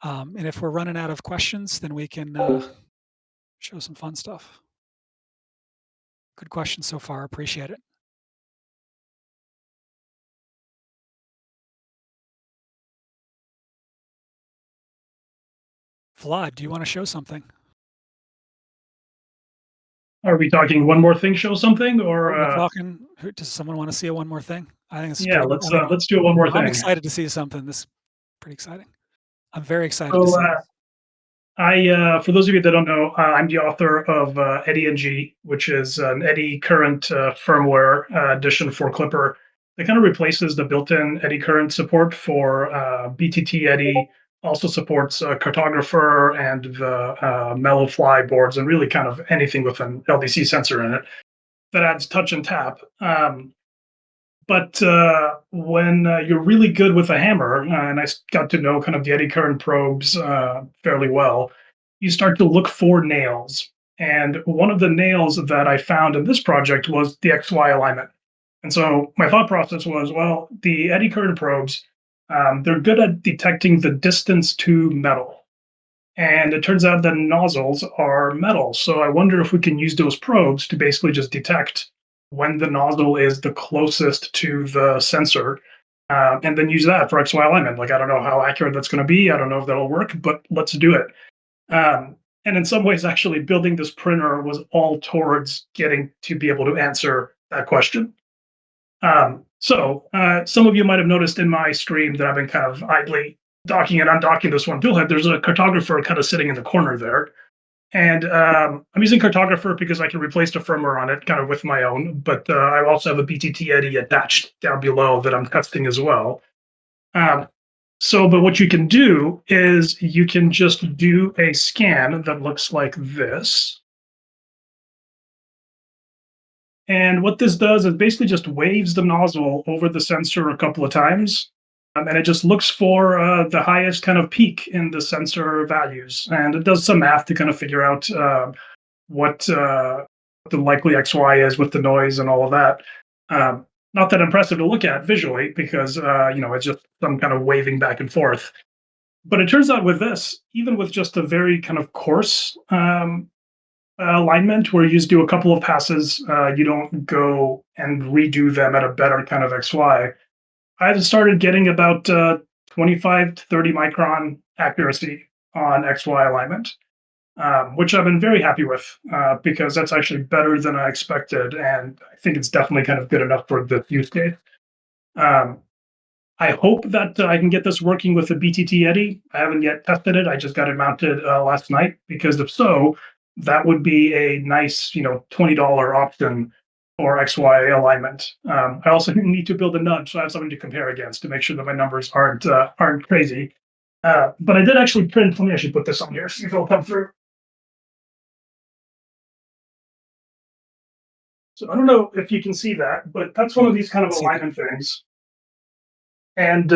And if we're running out of questions, then we can show some fun stuff. Good question so far. Appreciate it. Vlad, do you want to show something? Are we talking one more thing, show something, or We're talking? Does someone want to see one more thing? I think it's yeah, let's do one more thing. I'm excited to see something. This is pretty exciting. I'm very excited to So see. for those of you that don't know, I'm the author of Eddy NG, which is an eddy current firmware addition for Clipper that kind of replaces the built-in eddy current support for BTT Eddy. Also supports cartographer and the mellow fly boards, and really kind of anything with an LDC sensor in it that adds touch and tap. But when you're really good with a hammer, and I got to know kind of the eddy current probes fairly well, you start to look for nails. And one of the nails that I found in this project was the XY alignment. And so my thought process was, well, the eddy current probes, they're good at detecting the distance to metal. And it turns out that nozzles are metal. So I wonder if we can use those probes to basically just detect when the nozzle is the closest to the sensor, and then use that for XY alignment. Like, I don't know how accurate that's going to be. I don't know if that'll work, but let's do it. And in some ways, actually building this printer was all towards getting to be able to answer that question. So some of you might have noticed in my stream that I've been kind of idly docking and undocking this one toolhead. There's a cartographer kind of sitting in the corner there. And I'm using cartographer because I can replace the firmware on it kind of with my own, but I also have a BTT Eddy attached down below that I'm testing as well. But what you can do is you can just do a scan that looks like this. And what this does is basically just waves the nozzle over the sensor a couple of times. And it just looks for the highest kind of peak in the sensor values. And it does some math to kind of figure out what the likely XY is with the noise and all of that. Not that impressive to look at visually because, it's just some kind of waving back and forth. But it turns out with this, even with just a very kind of coarse alignment where you just do a couple of passes, you don't go and redo them at a better kind of XY. I started getting about 25 to 30 micron accuracy on XY alignment, which I've been very happy with because that's actually better than I expected. And I think it's definitely kind of good enough for the use case. I hope that I can get this working with the BTT Eddy. I haven't yet tested it. I just got it mounted last night because if so, that would be a nice, $20 option or XY alignment. I also need to build a nudge, so I have something to compare against to make sure that my numbers aren't crazy. But I did actually print. Let me actually put this on here, see if it'll come through. So I don't know if you can see that, but that's one of these kind of alignment things. And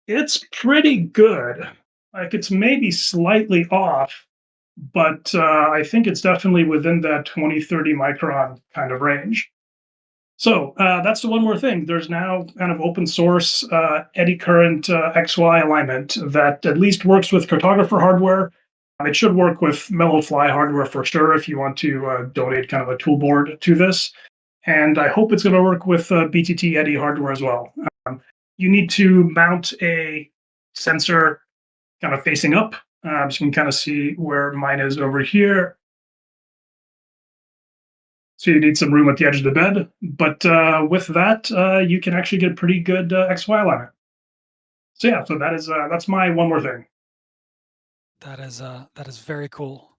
it's pretty good. Like, it's maybe slightly off, but I think it's definitely within that 20, 30 micron kind of range. So that's the one more thing. There's now kind of open source eddy current XY alignment that at least works with cartographer hardware. It should work with Mellow Fly hardware for sure if you want to donate kind of a tool board to this. And I hope it's going to work with BTT Yeti hardware as well. You need to mount a sensor kind of facing up. So you can kind of see where mine is over here. So you need some room at the edge of the bed. But with that, you can actually get pretty good XY alignment. So yeah, so that's my one more thing. That is very cool.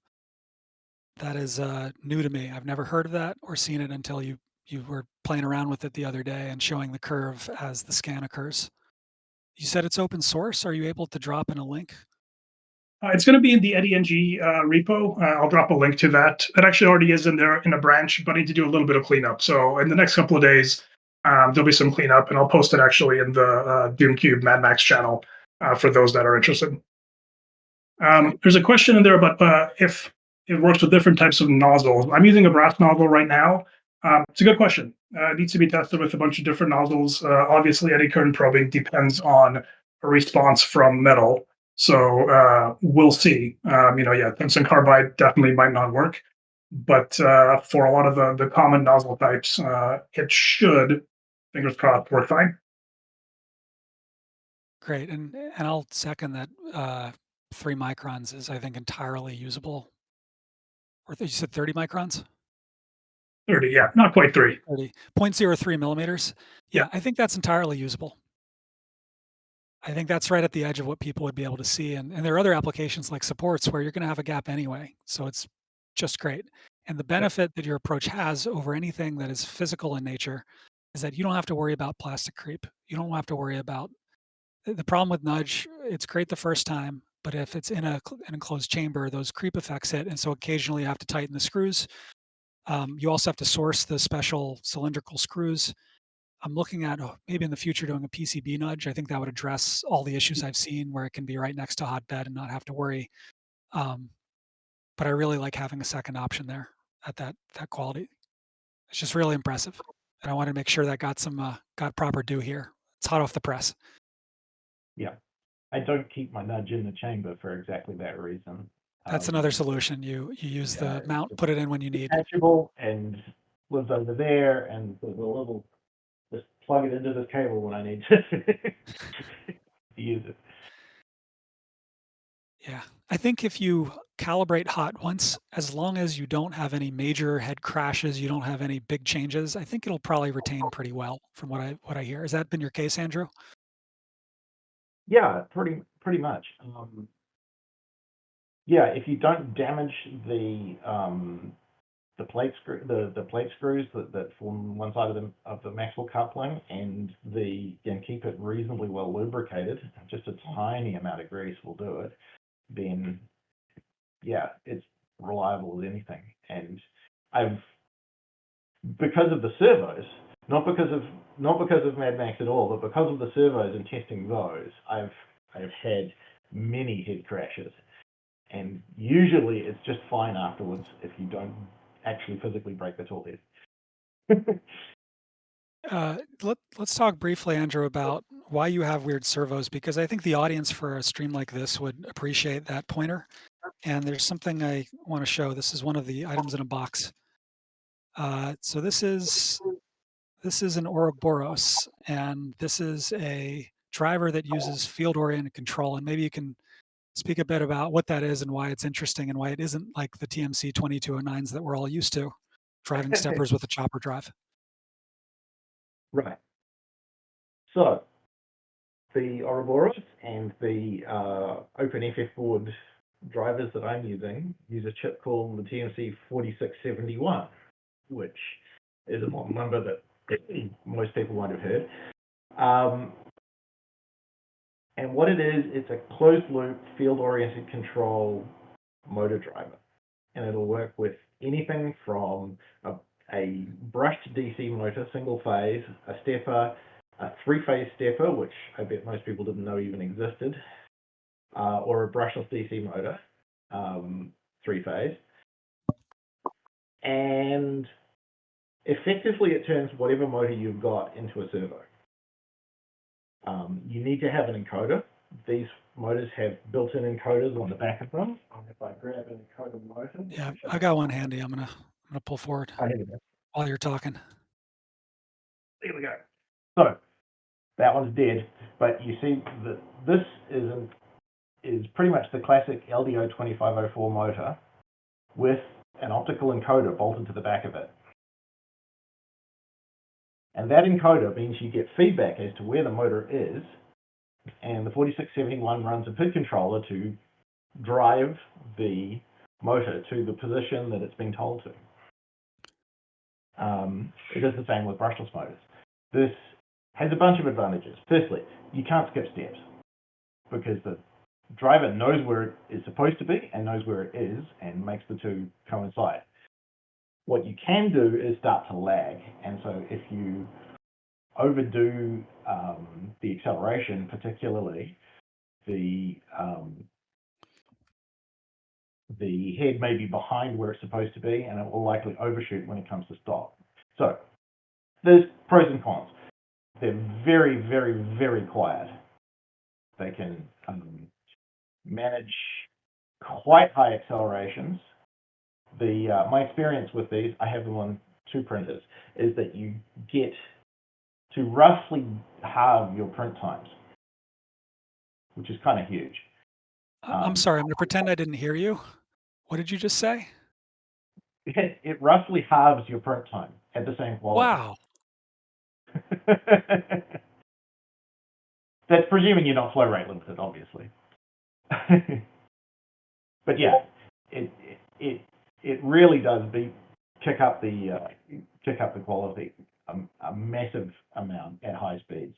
That is new to me. I've never heard of that or seen it until you were playing around with it the other day and showing the curve as the scan occurs. You said it's open source. Are you able to drop in a link? It's going to be in the EddieNG repo. I'll drop a link to that. It actually already is in there in a branch, but I need to do a little bit of cleanup. So in the next couple of days, there'll be some cleanup, and I'll post it actually in the DoomCube MadMax channel for those that are interested. There's a question in there about if it works with different types of nozzles. I'm using a brass nozzle right now. It's a good question. It needs to be tested with a bunch of different nozzles. Obviously, eddy current probing depends on a response from metal. So we'll see. Yeah, tungsten carbide definitely might not work. But for a lot of the common nozzle types, it should, fingers crossed, work fine. Great, and I'll second that. 3 microns is, I think, entirely usable. Or you said 30 microns? 30, yeah, not quite 3. 30, 0.03 millimeters. Yeah, I think that's entirely usable. I think that's right at the edge of what people would be able to see. And there are other applications like supports where you're going to have a gap anyway. So it's just great. And the benefit that your approach has over anything that is physical in nature is that you don't have to worry about plastic creep. You don't have to worry about the problem with nudge. It's great the first time, but if it's in an enclosed chamber, those creep effects hit. And so occasionally you have to tighten the screws. You also have to source the special cylindrical screws. I'm looking at maybe in the future doing a PCB nudge. I think that would address all the issues I've seen where it can be right next to hot bed and not have to worry. But I really like having a second option there at that quality. It's just really impressive, and I wanted to make sure that got proper due here. It's hot off the press. Yeah, I don't keep my nudge in the chamber for exactly that reason. That's another solution. You use the mount, put it in when you need. Detachable and lives over there, and there's a little. Just plug it into the cable when I need to use it. Yeah, I think if you calibrate hot once, as long as you don't have any major head crashes, you don't have any big changes, I think it'll probably retain pretty well from what I hear. Has that been your case, Andrew? Yeah, pretty much. Yeah, if you don't damage the plate screws that form one side of the Maxwell coupling, and keep it reasonably well lubricated, just a tiny amount of grease will do it, then yeah, it's reliable as anything. And because of the servos, not because of MadMax at all, but because of the servos and testing those, I've had many head crashes, and usually it's just fine afterwards if you don't actually physically break the tool head. Let's talk briefly, Andrew, about why you have weird servos, because I think the audience for a stream like this would appreciate that pointer. And there's something I want to show. This is one of the items in a box. So this is an Ouroboros, and this is a driver that uses field-oriented control. And maybe you can speak a bit about what that is and why it's interesting and why it isn't like the TMC 2209s that we're all used to, driving steppers with a chopper drive. Right. So the Ouroboros and the OpenFF board drivers that I'm using use a chip called the TMC 4671, which is a model number that most people won't have heard. And what it is, it's a closed loop field-oriented control motor driver. And it'll work with anything from a brushed DC motor, single phase, a stepper, a 3-phase stepper, which I bet most people didn't know even existed, or a brushless DC motor, 3-phase. And effectively it turns whatever motor you've got into a servo. You need to have an encoder these motors have built-in encoders on the back of them. If I grab an encoder motor, Yeah, I got one handy. I'm gonna pull forward while you're talking. There we go. So that one's dead, but you see that this is pretty much the classic LDO 2504 motor with an optical encoder bolted to the back of it. And that encoder means you get feedback as to where the motor is, and the 4671 runs a PID controller to drive the motor to the position that it's been told to. It is the same with brushless motors. This has a bunch of advantages. Firstly, you can't skip steps because the driver knows where it is supposed to be and knows where it is and makes the two coincide. What you can do is start to lag, and so if you overdo the acceleration, particularly, the head may be behind where it's supposed to be, and it will likely overshoot when it comes to stop. So there's pros and cons. They're very, very, very quiet. They can manage quite high accelerations. My experience with these, I have them on 2 printers, is that you get to roughly halve your print times, which is kind of huge. I'm sorry, I'm going to pretend I didn't hear you. What did you just say? It roughly halves your print time at the same quality. Wow. That's presuming you're not flow rate limited, obviously. But yeah, it really does kick up the quality a massive amount at high speeds.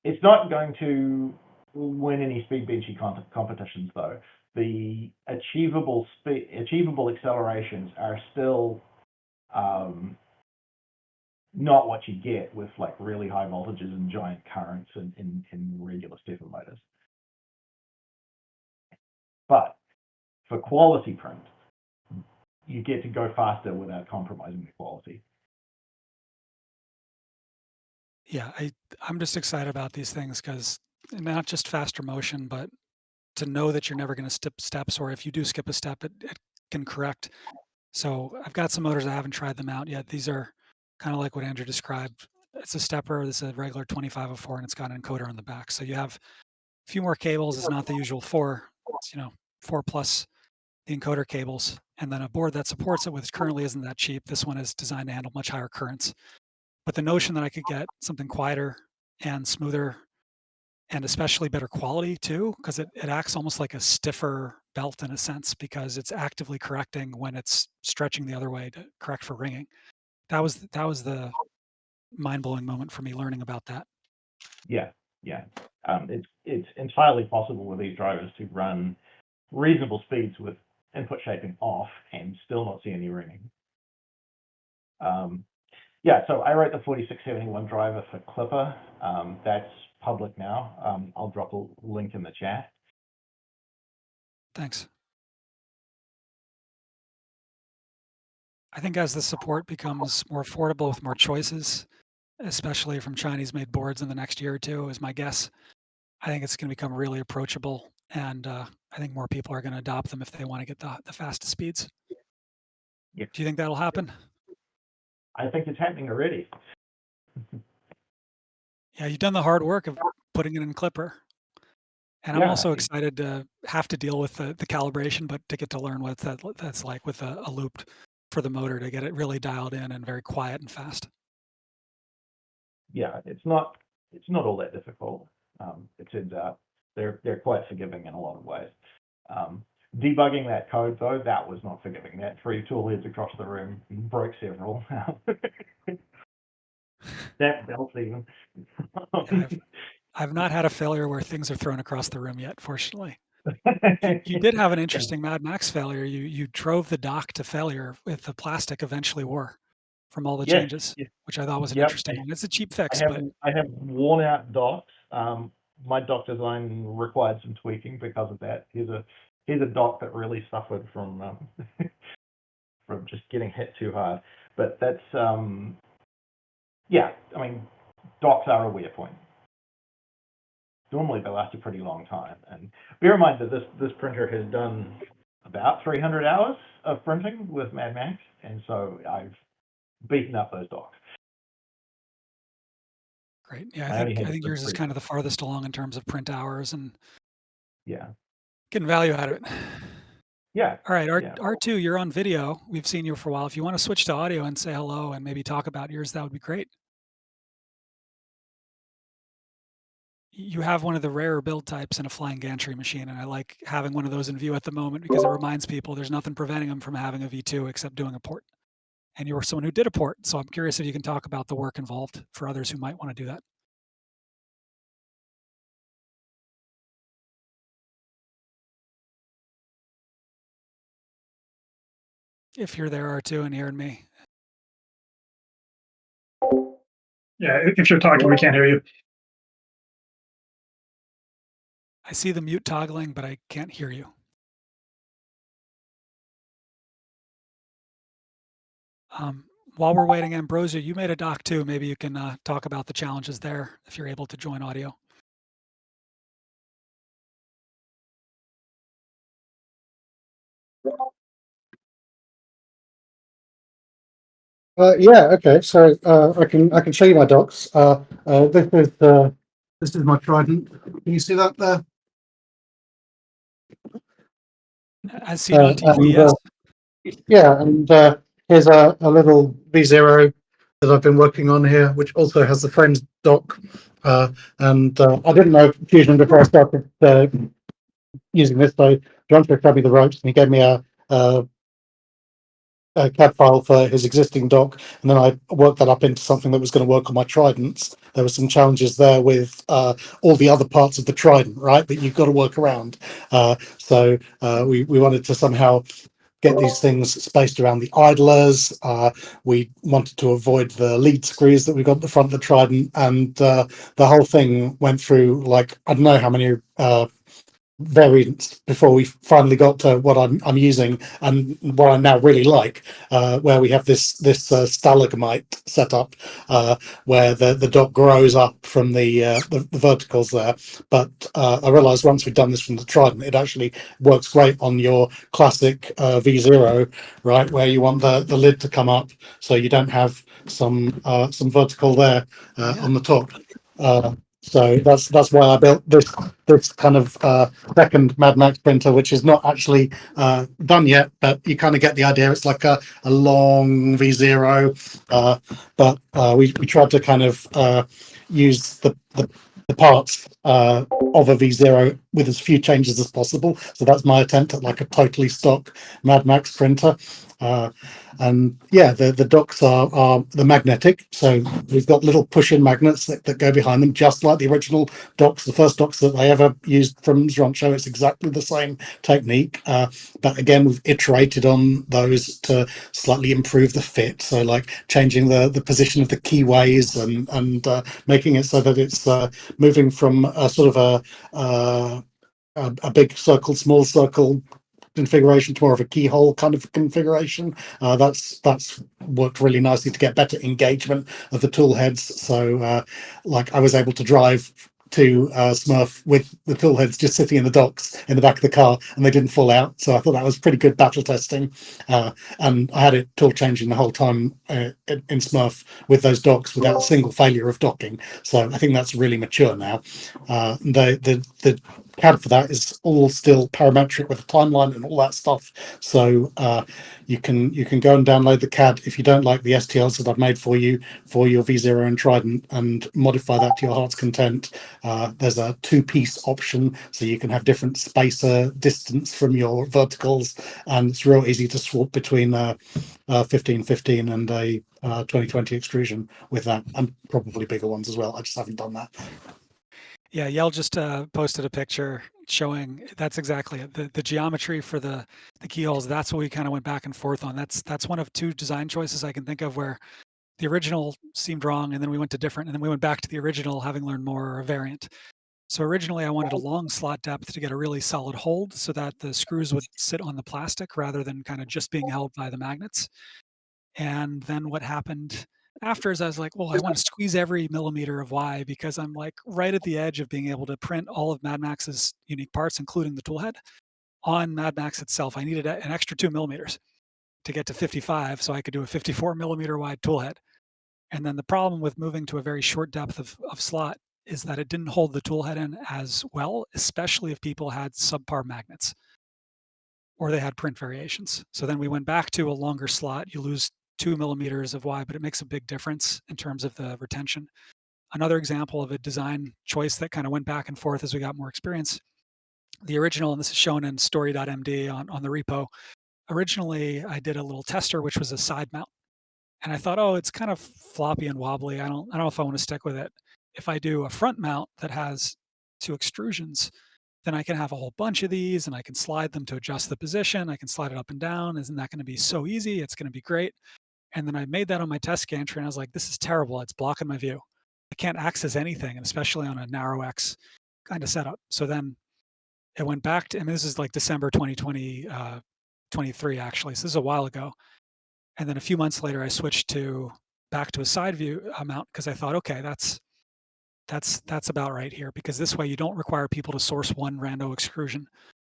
It's not going to win any speed benchy competitions though. The achievable accelerations are still not what you get with like really high voltages and giant currents in regular stepper motors. But for quality print, you get to go faster without compromising the quality. Yeah, I'm just excited about these things because not just faster motion, but to know that you're never going to skip steps, or if you do skip a step, it can correct. So I've got some motors, I haven't tried them out yet. These are kind of like what Andrew described. It's a stepper, this is a regular 2504, and it's got an encoder on the back. So you have a few more cables. It's not the usual 4, it's 4 plus the encoder cables, and then a board that supports it, which currently isn't that cheap. This one is designed to handle much higher currents. But the notion that I could get something quieter and smoother and especially better quality too, because it acts almost like a stiffer belt in a sense, because it's actively correcting when it's stretching the other way to correct for ringing. That was the mind-blowing moment for me learning about that. Yeah. It's entirely possible with these drivers to run reasonable speeds with input shaping off and still not see any ringing. Yeah, so I wrote the 4671 driver for Clipper. That's public now. I'll drop a link in the chat. Thanks. I think as the support becomes more affordable with more choices, especially from Chinese-made boards in the next year or two, is my guess, I think it's going to become really approachable, and I think more people are going to adopt them if they want to get the fastest speeds. Yeah. Do you think that'll happen? I think it's happening already. Yeah, you've done the hard work of putting it in Clipper. And I'm also excited to have to deal with the calibration, but to get to learn what that's like with a loop for the motor to get it really dialed in and very quiet and fast. Yeah, it's not all that difficult. It turns out they're quite forgiving in a lot of ways. Debugging that code though, that was not forgiving. That 3 tool heads across the room broke several. That belt even. Yeah, I've not had a failure where things are thrown across the room yet, fortunately. You did have an interesting MadMax failure. You drove the dock to failure with the plastic eventually wore from all the changes, which I thought was an interesting one. It's a cheap fix, but I have worn out docks. My dock design required some tweaking because of that. Here's a dock that really suffered from from just getting hit too hard. But that's yeah, I mean, docks are a weird point. normally they last a pretty long time. And bear in mind that this printer has done about 300 hours of printing with MadMax, and so I've beaten up those docs. Great. Yeah, I think yours is kind of the farthest along in terms of print hours and getting value out of it. Yeah. All right, R2, you're on video. We've seen you for a while. If you want to switch to audio and say hello and maybe talk about yours, that would be great. You have one of the rarer build types in a flying gantry machine, and I like having one of those in view at the moment because it reminds people there's nothing preventing them from having a V2 except doing a port. And you were someone who did a port, so I'm curious if you can talk about the work involved for others who might want to do that. If you're there, R2, and hearing me. Yeah, if you're talking, we can't hear you. I see the mute toggling, but I can't hear you. While we're waiting, Ambrosia, you made a doc too. Maybe you can talk about the challenges there if you're able to join audio. Yeah, okay. So I can show you my docs. This is my Trident. Can you see that there? As seen on TV, yes. Yeah, and here's a little V0 that I've been working on here, which also has the frames dock. And I didn't know Fusion before I started using this, so Droncho showed me the ropes and he gave me a CAD file for his existing dock, and then I worked that up into something that was going to work on my Tridents. There were some challenges there with all the other parts of the Trident, right, that you've got to work around. So we wanted to somehow get these things spaced around the idlers. We wanted to avoid the lead screws that we got at the front of the Trident, and the whole thing went through, like, I don't know how many variants before we finally got to what I'm using and what I now really like, where we have this stalagmite setup, where the dock grows up from the verticals there. But I realized once we'd done this from the Trident, it actually works great on your classic V0, right, where you want the lid to come up so you don't have some vertical there on the top. So that's why I built this kind of second MadMax printer, which is not actually done yet, but you kind of get the idea. It's like a long V0, but we tried to kind of use the parts of a V0 with as few changes as possible. So that's my attempt at like a totally stock MadMax printer. And yeah, the docks are the magnetic, so we've got little push-in magnets that go behind them, just like the original docks, the first docks that they ever used from Droncho. It's exactly the same technique, but again, we've iterated on those to slightly improve the fit, so like changing the position of the keyways and making it so that it's moving from a sort of a big circle, small circle configuration to more of a keyhole kind of configuration. That's worked really nicely to get better engagement of the tool heads. So like I was able to drive to Smurf with the tool heads just sitting in the docks in the back of the car, and they didn't fall out. So I thought that was pretty good battle testing. And I had it tool changing the whole time in Smurf with those docks without a single failure of docking. So I think that's really mature now. The CAD for that is all still parametric with a timeline and all that stuff. So you can go and download the CAD if you don't like the STLs that I've made for you for your V0 and Trident, and modify that to your heart's content. There's a two-piece option, so you can have different spacer distance from your verticals, and it's real easy to swap between 1515 and a 2020 extrusion with that, and probably bigger ones as well. I just haven't done that. Yeah, Yell just posted a picture showing that's exactly it. The geometry for the keyholes. That's what we kind of went back and forth on. That's one of two design choices I can think of where the original seemed wrong, and then we went to different, and then we went back to the original, having learned more, or a variant. So originally I wanted a long slot depth to get a really solid hold so that the screws would sit on the plastic rather than kind of just being held by the magnets. And then what happened afterwards I was like, well, I want to squeeze every millimeter of Y because I'm like right at the edge of being able to print all of MadMax's unique parts, including the toolhead, on MadMax itself. I needed an extra 2 millimeters to get to 55 so I could do a 54 millimeter wide toolhead. And then the problem with moving to a very short depth of slot is that it didn't hold the toolhead in as well, especially if people had subpar magnets or they had print variations. So then we went back to a longer slot. You lose 2 millimeters of Y, but it makes a big difference in terms of the retention. Another example of a design choice that kind of went back and forth as we got more experience. The original, and this is shown in story.md on the repo. Originally, I did a little tester, which was a side mount. And I thought, oh, it's kind of floppy and wobbly. I don't know if I want to stick with it. If I do a front mount that has 2 extrusions, then I can have a whole bunch of these and I can slide them to adjust the position. I can slide it up and down. Isn't that going to be so easy? It's going to be great. And then I made that on my test gantry and I was like, this is terrible. It's blocking my view. I can't access anything, and especially on a narrow X kind of setup. So then it went back to, I mean, this is like December 2020, 23 actually. So this is a while ago. And then a few months later, I switched back to a side view mount because I thought, okay, that's about right here, because this way you don't require people to source one rando extrusion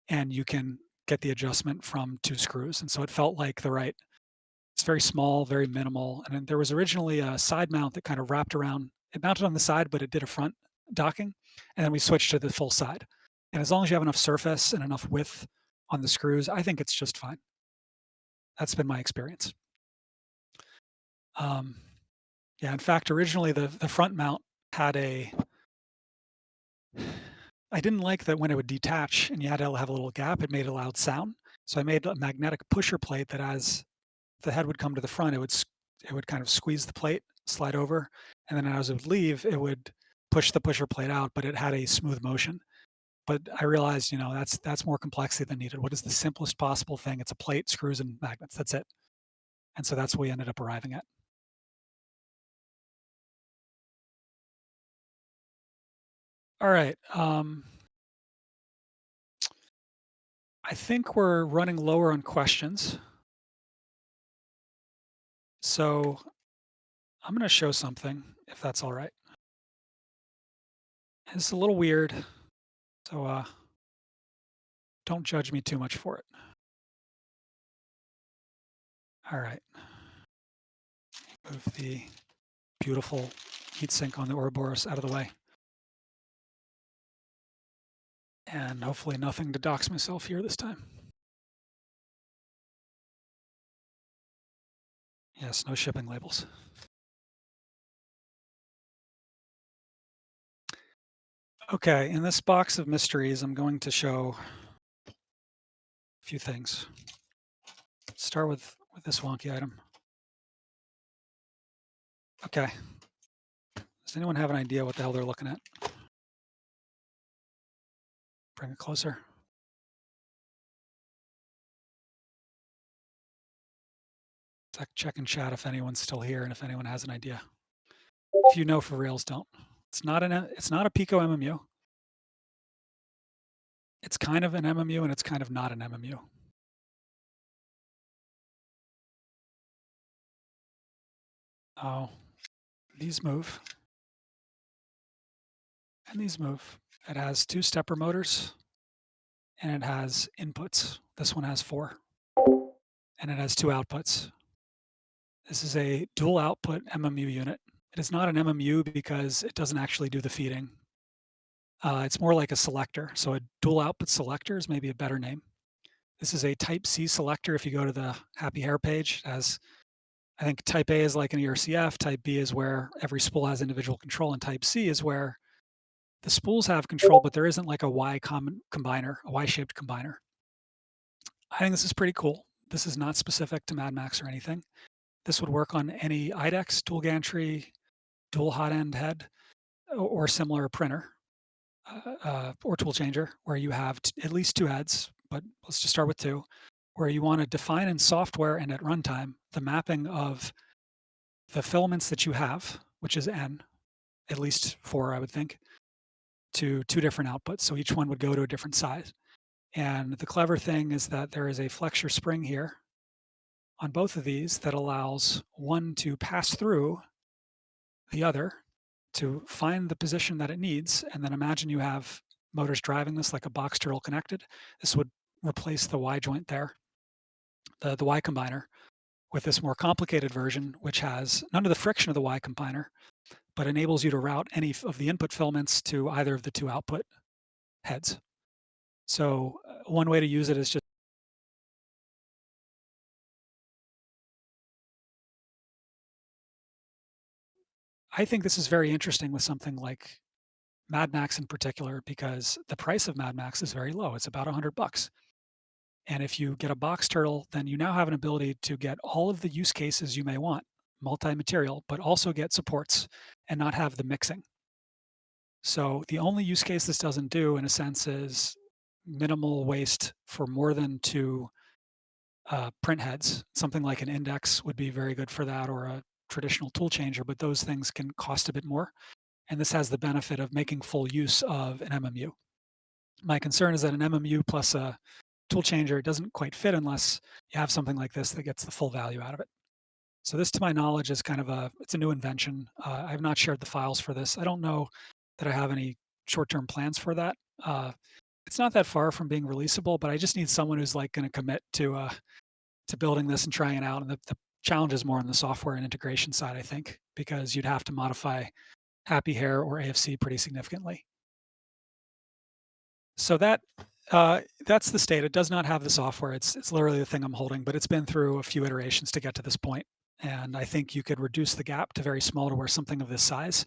and you can get the adjustment from 2 screws. And so it felt like it's very small, very minimal. And then there was originally a side mount that kind of wrapped around, it mounted on the side, but it did a front docking. And then we switched to the full side. And as long as you have enough surface and enough width on the screws, I think it's just fine. That's been my experience. Yeah, in fact, originally the front mount had I didn't like that when it would detach and you had to have a little gap, it made a loud sound. So I made a magnetic pusher plate that as the head would come to the front, it would kind of squeeze the plate, slide over, and then as it would leave, it would push the pusher plate out, but it had a smooth motion. But I realized, that's more complexity than needed. What is the simplest possible thing? It's a plate, screws, and magnets. That's it. And so that's what we ended up arriving at. All right. I think we're running lower on questions. So I'm going to show something, if that's all right. It's a little weird, so don't judge me too much for it. All right. Move the beautiful heatsink on the Ouroboros out of the way. And hopefully nothing to dox myself here this time. Yes, no shipping labels. Okay, in this box of mysteries, I'm going to show a few things. Start with this wonky item. Okay. Does anyone have an idea what the hell they're looking at? Bring it closer. Check in chat if anyone's still here and if anyone has an idea. If you know, for reals, don't. It's not a Pico MMU. It's kind of an MMU and it's kind of not an MMU. Oh, these move. And these move. It has 2 stepper motors and it has inputs. This one has 4. And it has 2 outputs. This is a dual output MMU unit. It is not an MMU because it doesn't actually do the feeding. It's more like a selector. So a dual output selector is maybe a better name. This is a type C selector. If you go to the Happy Hair page, as I think type A is like an ERCF, type B is where every spool has individual control, and type C is where the spools have control, but there isn't like a Y combiner, a Y-shaped combiner. I think this is pretty cool. This is not specific to MadMax or anything. This would work on any IDEX, dual gantry, dual hot end head, or similar printer, or Toolchanger, where you have at least 2 heads, but let's just start with 2, where you want to define in software and at runtime the mapping of the filaments that you have, which is N, at least 4, I would think, to 2 different outputs. So each one would go to a different size. And the clever thing is that there is a flexure spring here on both of these that allows one to pass through the other to find the position that it needs. And then imagine you have motors driving this like a box turtle connected. This would replace the Y joint there, the Y combiner, with this more complicated version, which has none of the friction of the Y combiner, but enables you to route any of the input filaments to either of the two output heads. So one way to use it is just I think this is very interesting with something like MadMax in particular, because the price of MadMax is very low. It's about $100. And if you get a box turtle, then you now have an ability to get all of the use cases you may want, multi-material, but also get supports and not have the mixing. So the only use case this doesn't do, in a sense, is minimal waste for more than two print heads. Something like an index would be very good for that, or a traditional Toolchanger, but those things can cost a bit more. And this has the benefit of making full use of an MMU. My concern is that an MMU plus a Toolchanger doesn't quite fit unless you have something like this that gets the full value out of it. So this, to my knowledge, is kind of it's a new invention. I have not shared the files for this. I don't know that I have any short-term plans for that. It's not that far from being releasable, but I just need someone who's like going to commit to building this and trying it out. And the challenge is more on the software and integration side, I think, because you'd have to modify Happy Hair or AFC pretty significantly. So that's the state. It does not have the software. It's literally the thing I'm holding, but it's been through a few iterations to get to this point. And I think you could reduce the gap to very small, to where something of this size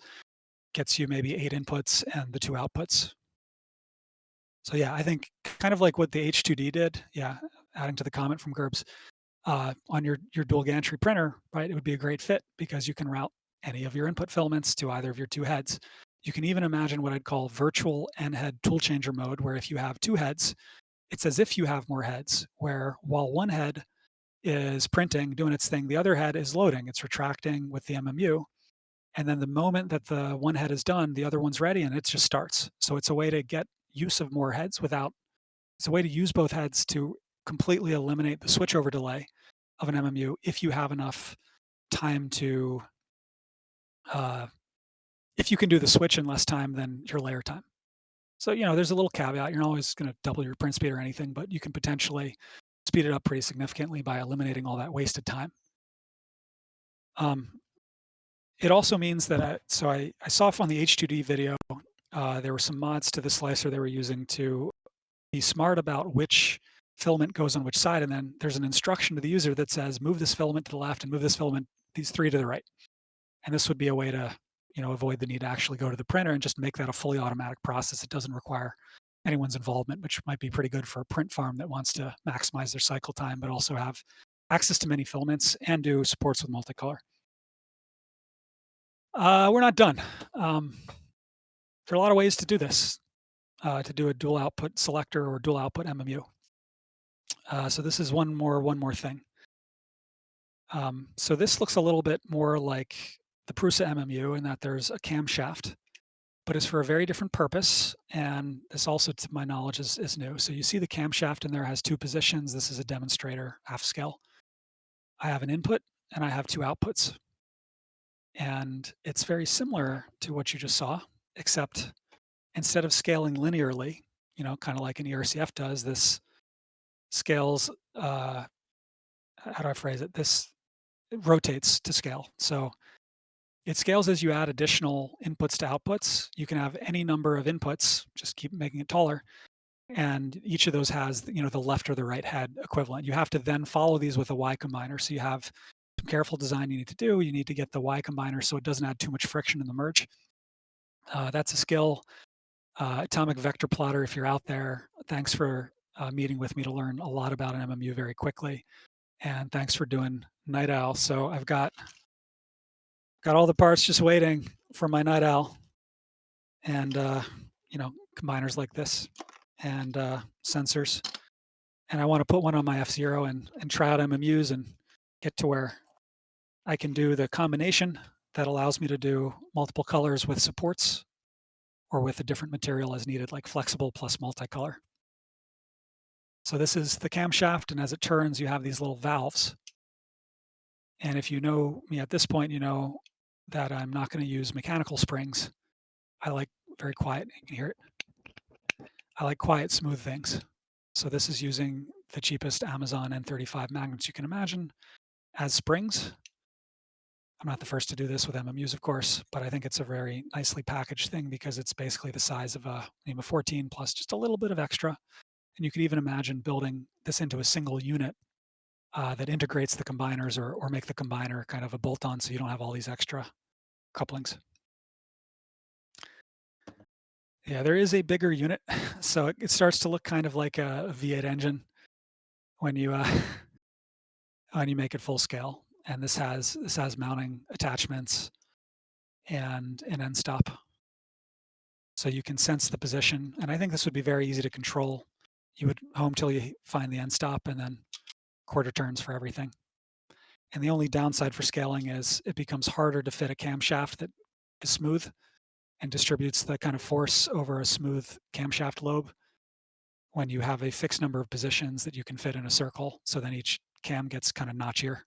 gets you maybe 8 inputs and the 2 outputs. So yeah, I think kind of like what the H2D did. Yeah, adding to the comment from Gerbs, on your dual gantry printer, right? It would be a great fit because you can route any of your input filaments to either of your 2 heads. You can even imagine what I'd call virtual N-head Toolchanger mode, where if you have 2 heads, it's as if you have more heads, where while one head is printing, doing its thing, the other head is loading. It's retracting with the MMU. And then the moment that the one head is done, the other one's ready and it just starts. So it's a way to get use of more heads it's a way to use both heads to completely eliminate the switchover delay of an MMU if you have enough time to, if you can do the switch in less time than your layer time. So, there's a little caveat. You're not always going to double your print speed or anything, but you can potentially speed it up pretty significantly by eliminating all that wasted time. It also means that I saw on the H2D video, there were some mods to the slicer they were using to be smart about which filament goes on which side. And then there's an instruction to the user that says, move this filament to the left and move this filament, these 3 to the right. And this would be a way to, avoid the need to actually go to the printer and just make that a fully automatic process. It doesn't require anyone's involvement, which might be pretty good for a print farm that wants to maximize their cycle time, but also have access to many filaments and do supports with multicolor. We're not done. There are a lot of ways to do this, to do a dual output selector or dual output MMU. So this is one more thing. So this looks a little bit more like the Prusa MMU in that there's a camshaft, but it's for a very different purpose. And this also, to my knowledge, is new. So you see the camshaft in there has 2 positions. This is a demonstrator, half scale. I have an input and I have 2 outputs. And it's very similar to what you just saw, except instead of scaling linearly, kind of like an ERCF does, this scales, how do I phrase it? It rotates to scale. So it scales as you add additional inputs to outputs. You can have any number of inputs, just keep making it taller. And each of those has, the left or the right head equivalent. You have to then follow these with a Y combiner. So you have some careful design you need to do. You need to get the Y combiner so it doesn't add too much friction in the merge. That's a skill. Atomic Vector Plotter, if you're out there, thanks for meeting with me to learn a lot about an MMU very quickly. And thanks for doing Night Owl. So I've got all the parts just waiting for my Night Owl. And, combiners like this and sensors. And I want to put one on my F-Zero and try out MMUs and get to where I can do the combination that allows me to do multiple colors with supports or with a different material as needed, like flexible plus multicolor. So this is the camshaft, and as it turns, you have these little valves And if you know me at this point, you know that I'm not going to use mechanical springs. I like very quiet. You can hear it. I like quiet, smooth things. So this is using the cheapest Amazon N35 magnets you can imagine as springs. I'm not the first to do this with MMUs, of course, but I think it's a very nicely packaged thing because it's basically the size of a NEMA 14 plus just a little bit of extra. And you could even imagine building this into a single unit that integrates the combiners or make the combiner kind of a bolt-on so you don't have all these extra couplings. Yeah, there is a bigger unit, so it starts to look kind of like a V8 engine when you when you make it full scale. And this has mounting attachments and an end stop, so you can sense the position. And I think this would be very easy to control. You would home till you find the end stop, and then quarter turns for everything. And the only downside for scaling is it becomes harder to fit a camshaft that is smooth and distributes the kind of force over a smooth camshaft lobe when you have a fixed number of positions that you can fit in a circle. So then each cam gets kind of notchier.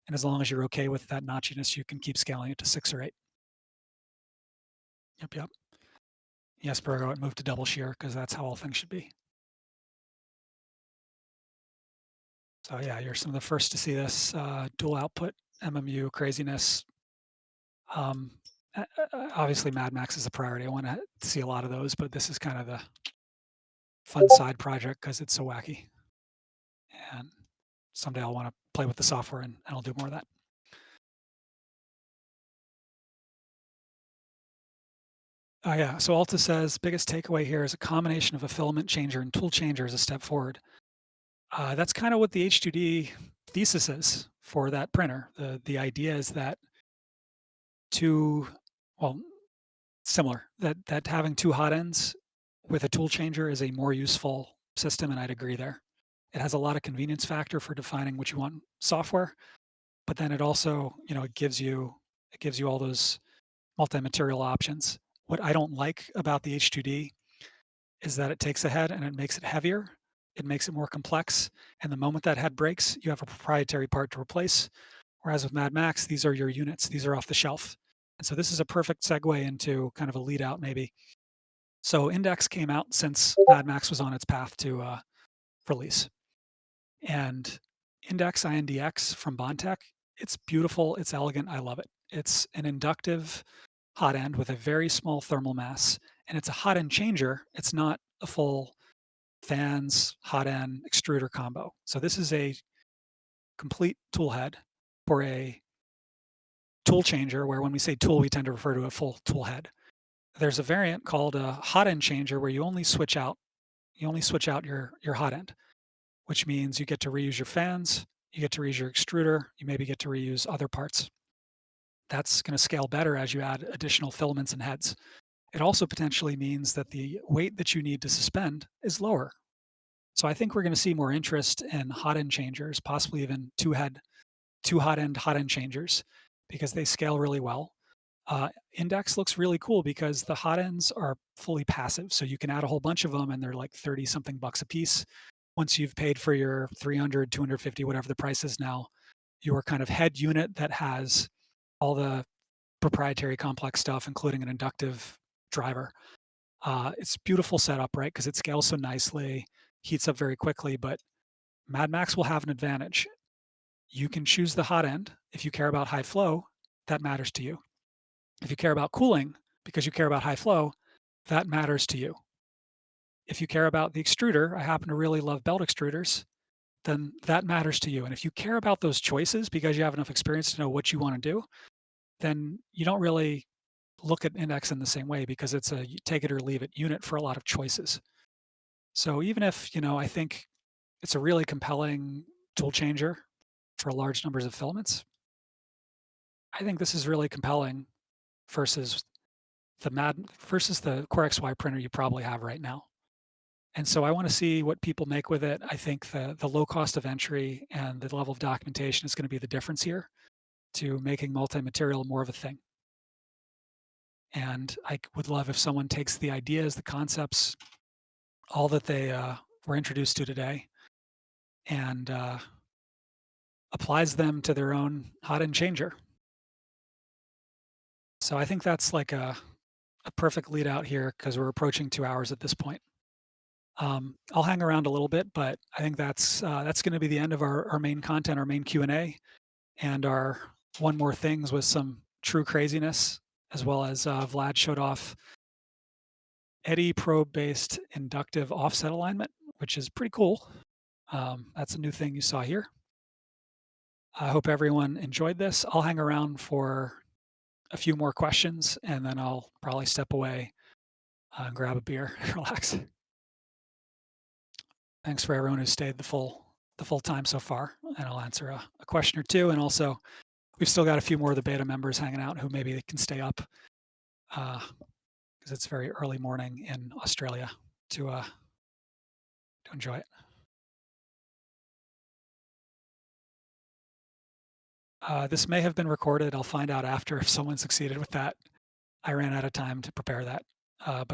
And as long as you're okay with that notchiness, you can keep scaling it to 6 or 8. Yep. Yes, Burgo, it moved to double shear because that's how all things should be. So yeah, you're some of the first to see this dual output MMU craziness. Obviously, MadMax is a priority. I want to see a lot of those, but this is kind of the fun side project because it's so wacky. And someday I'll want to play with the software and I'll do more of that. Yeah, so Alta says, biggest takeaway here is a combination of a filament changer and tool changer is a step forward. That's kind of what the H2D thesis is for that printer. The idea is that similar, that having 2 hot ends with a tool changer is a more useful system, and I'd agree there. It has a lot of convenience factor for defining what you want in software, but then it also, it gives you all those multi-material options. What I don't like about the H2D is that it takes a head and it makes it heavier. It makes it more complex. And the moment that head breaks, you have a proprietary part to replace. Whereas with MadMax, these are your units. These are off the shelf. And so this is a perfect segue into kind of a lead out maybe. So Index came out since MadMax was on its path to release. And Index INDX from Bondtech, it's beautiful. It's elegant. I love it. It's an inductive hot end with a very small thermal mass, and it's a hot end changer. It's not a full fans, hot end, extruder combo. So this is a complete tool head for a tool changer, where when we say tool, we tend to refer to a full tool head. There's a variant called a hot end changer where you only switch out your hot end, which means you get to reuse your fans, you get to reuse your extruder, you maybe get to reuse other parts. That's going to scale better as you add additional filaments and heads. It also potentially means that the weight that you need to suspend is lower. So I think we're going to see more interest in hot end changers, possibly even two hot end changers, because they scale really well. Index looks really cool because the hot ends are fully passive. So you can add a whole bunch of them and they're like 30 something bucks a piece. Once you've paid for your 300, 250, whatever the price is now, your kind of head unit that has all the proprietary complex stuff, including an inductive driver. It's beautiful setup, right? Because it scales so nicely, heats up very quickly, but MadMax will have an advantage. You can choose the hot end. If you care about high flow, that matters to you. If you care about cooling because you care about high flow, that matters to you. If you care about the extruder, I happen to really love belt extruders, then that matters to you. And if you care about those choices because you have enough experience to know what you want to do, then you don't really look at Index in the same way because it's a take it or leave it unit for a lot of choices. So even if, I think it's a really compelling tool changer for large numbers of filaments, I think this is really compelling versus the CoreXY printer you probably have right now. And so I want to see what people make with it. I think the low cost of entry and the level of documentation is going to be the difference here to making multi-material more of a thing. And I would love if someone takes the ideas, the concepts, all that they were introduced to today, and applies them to their own hot-end-changer. So I think that's like a perfect lead out here because we're approaching 2 hours at this point. I'll hang around a little bit, but I think that's going to be the end of our main content, our main Q&A, and our one more things with some true craziness, as well as Vlad showed off eddy probe-based inductive offset alignment, which is pretty cool. That's a new thing you saw here. I hope everyone enjoyed this. I'll hang around for a few more questions, and then I'll probably step away and grab a beer and relax. Thanks for everyone who stayed the full time so far, and I'll answer a question or two. And also, we've still got a few more of the beta members hanging out who maybe can stay up because it's very early morning in Australia to enjoy it. This may have been recorded. I'll find out after if someone succeeded with that. I ran out of time to prepare that, but